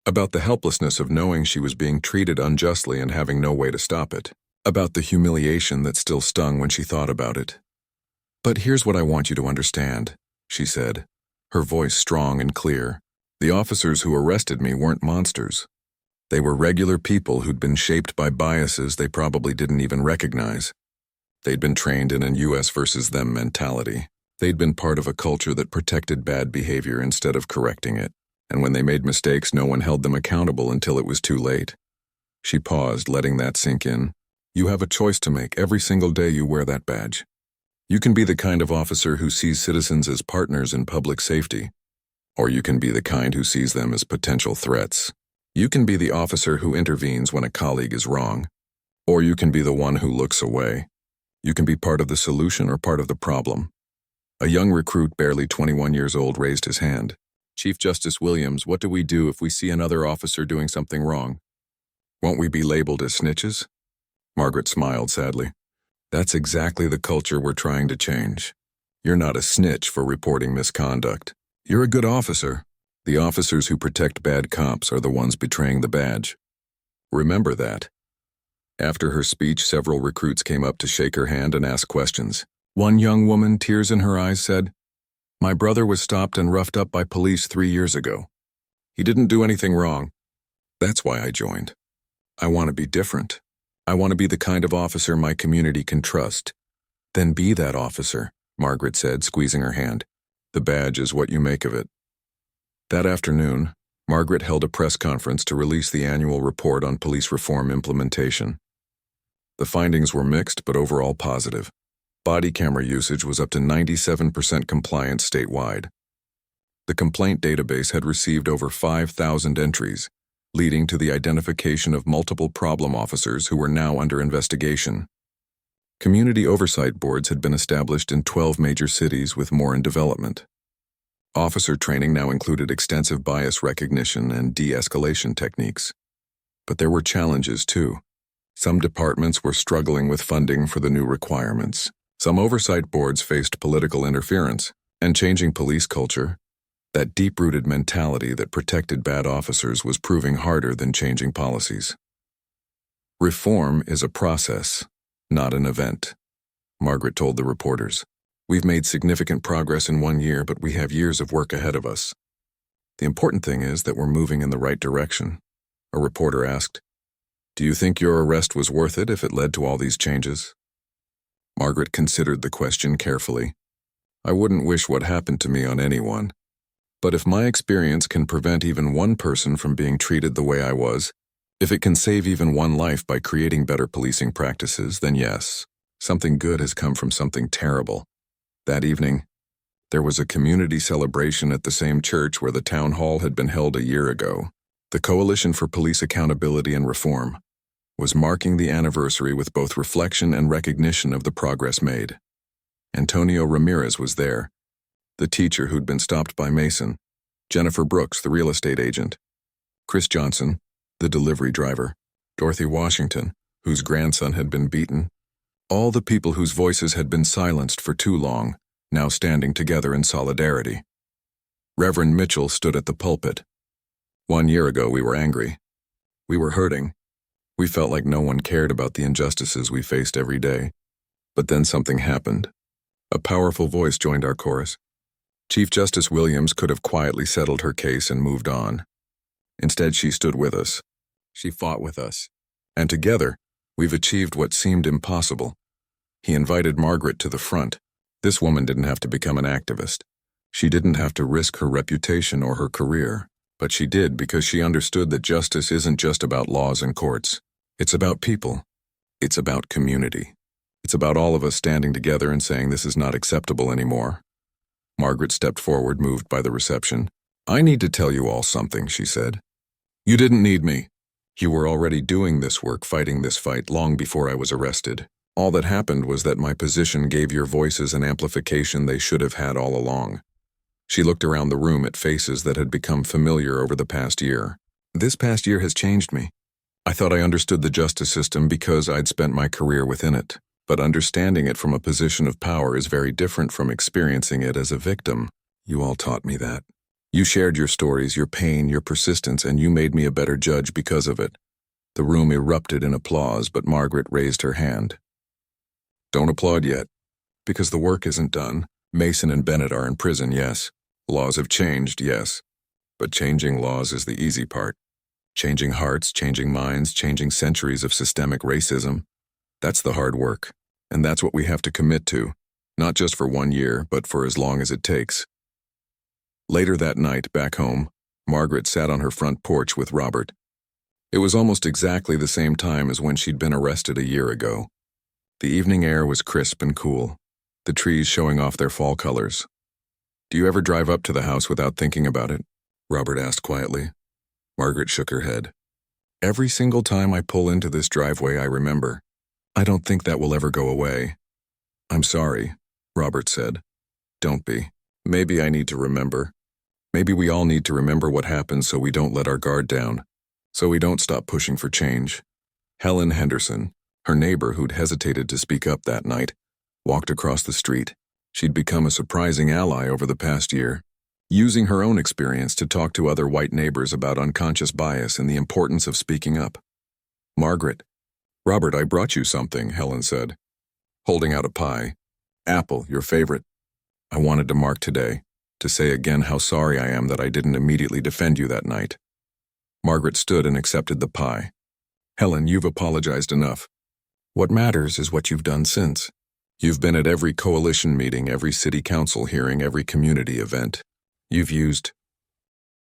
about the helplessness of knowing she was being treated unjustly and having no way to stop it, about the humiliation that still stung when she thought about it. "But here's what I want you to understand," she said, her voice strong and clear. "The officers who arrested me weren't monsters. They were regular people who'd been shaped by biases they probably didn't even recognize. They'd been trained in an US versus them mentality. They'd been part of a culture that protected bad behavior instead of correcting it. And when they made mistakes, no one held them accountable until it was too late." She paused, letting that sink in. "You have a choice to make every single day you wear that badge. You can be the kind of officer who sees citizens as partners in public safety, or you can be the kind who sees them as potential threats. You can be the officer who intervenes when a colleague is wrong, or you can be the one who looks away. You can be part of the solution or part of the problem." A young recruit, barely 21 years old, raised his hand. "Chief Justice Williams, what do we do if we see another officer doing something wrong? Won't we be labeled as snitches?" Margaret smiled sadly. "That's exactly the culture we're trying to change. You're not a snitch for reporting misconduct. You're a good officer. The officers who protect bad cops are the ones betraying the badge. Remember that." After her speech, several recruits came up to shake her hand and ask questions. One young woman, tears in her eyes, said, "My brother was stopped and roughed up by police 3 years ago. He didn't do anything wrong. That's why I joined. I want to be different. I want to be the kind of officer my community can trust." "Then be that officer," Margaret said, squeezing her hand. "The badge is what you make of it." That afternoon, Margaret held a press conference to release the annual report on police reform implementation. The findings were mixed but overall positive. Body camera usage was up to 97% compliance statewide. The complaint database had received over 5,000 entries, leading to the identification of multiple problem officers who were now under investigation. Community oversight boards had been established in 12 major cities, with more in development. Officer training now included extensive bias recognition and de-escalation techniques. But there were challenges too. Some departments were struggling with funding for the new requirements. Some oversight boards faced political interference, and changing police culture, that deep-rooted mentality that protected bad officers, was proving harder than changing policies. "Reform is a process, not an event," Margaret told the reporters. "We've made significant progress in 1 year, but we have years of work ahead of us. The important thing is that we're moving in the right direction." A reporter asked, "Do you think your arrest was worth it if it led to all these changes?" Margaret considered the question carefully. "I wouldn't wish what happened to me on anyone. But if my experience can prevent even one person from being treated the way I was, if it can save even one life by creating better policing practices, then yes, something good has come from something terrible." That evening, there was a community celebration at the same church where the town hall had been held a year ago. The Coalition for Police Accountability and Reform was marking the anniversary with both reflection and recognition of the progress made. Antonio Ramirez was there, the teacher who'd been stopped by Mason, Jennifer Brooks, the real estate agent, Chris Johnson, the delivery driver, Dorothy Washington, whose grandson had been beaten, all the people whose voices had been silenced for too long, now standing together in solidarity. Reverend Mitchell stood at the pulpit. "1 year ago we were angry. We were hurting. We felt like no one cared about the injustices we faced every day. But then something happened. A powerful voice joined our chorus. Chief Justice Williams could have quietly settled her case and moved on. Instead, she stood with us. She fought with us. And together, we've achieved what seemed impossible." He invited Margaret to the front. This woman didn't have to become an activist. She didn't have to risk her reputation or her career. But she did because she understood that justice isn't just about laws and courts. It's about people. It's about community. It's about all of us standing together and saying this is not acceptable anymore. Margaret stepped forward, moved by the reception. "I need to tell you all something," she said. "You didn't need me. You were already doing this work, fighting this fight, long before I was arrested. All that happened was that my position gave your voices an amplification they should have had all along." She looked around the room at faces that had become familiar over the past year. "This past year has changed me. I thought I understood the justice system because I'd spent my career within it. But understanding it from a position of power is very different from experiencing it as a victim. You all taught me that. You shared your stories, your pain, your persistence, and you made me a better judge because of it." The room erupted in applause, but Margaret raised her hand. "Don't applaud yet, because the work isn't done. Mason and Bennett are in prison, yes. Laws have changed, yes. But changing laws is the easy part. Changing hearts, changing minds, changing centuries of systemic racism. That's the hard work, and that's what we have to commit to, not just for 1 year, but for as long as it takes." Later that night, back home, Margaret sat on her front porch with Robert. It was almost exactly the same time as when she'd been arrested a year ago. The evening air was crisp and cool, the trees showing off their fall colors. "Do you ever drive up to the house without thinking about it?" Robert asked quietly. Margaret shook her head. "Every single time I pull into this driveway, I remember. I don't think that will ever go away." "I'm sorry," Robert said. "Don't be. Maybe I need to remember. Maybe we all need to remember what happened so we don't let our guard down, so we don't stop pushing for change." Helen Henderson, her neighbor who'd hesitated to speak up that night, walked across the street. She'd become a surprising ally over the past year, using her own experience to talk to other white neighbors about unconscious bias and the importance of speaking up. "Margaret, Robert, I brought you something," Helen said, holding out a pie. "Apple, your favorite. I wanted to mark today, to say again how sorry I am that I didn't immediately defend you that night." Margaret stood and accepted the pie. "Helen, you've apologized enough. What matters is what you've done since. You've been at every coalition meeting, every city council hearing, every community event. You've used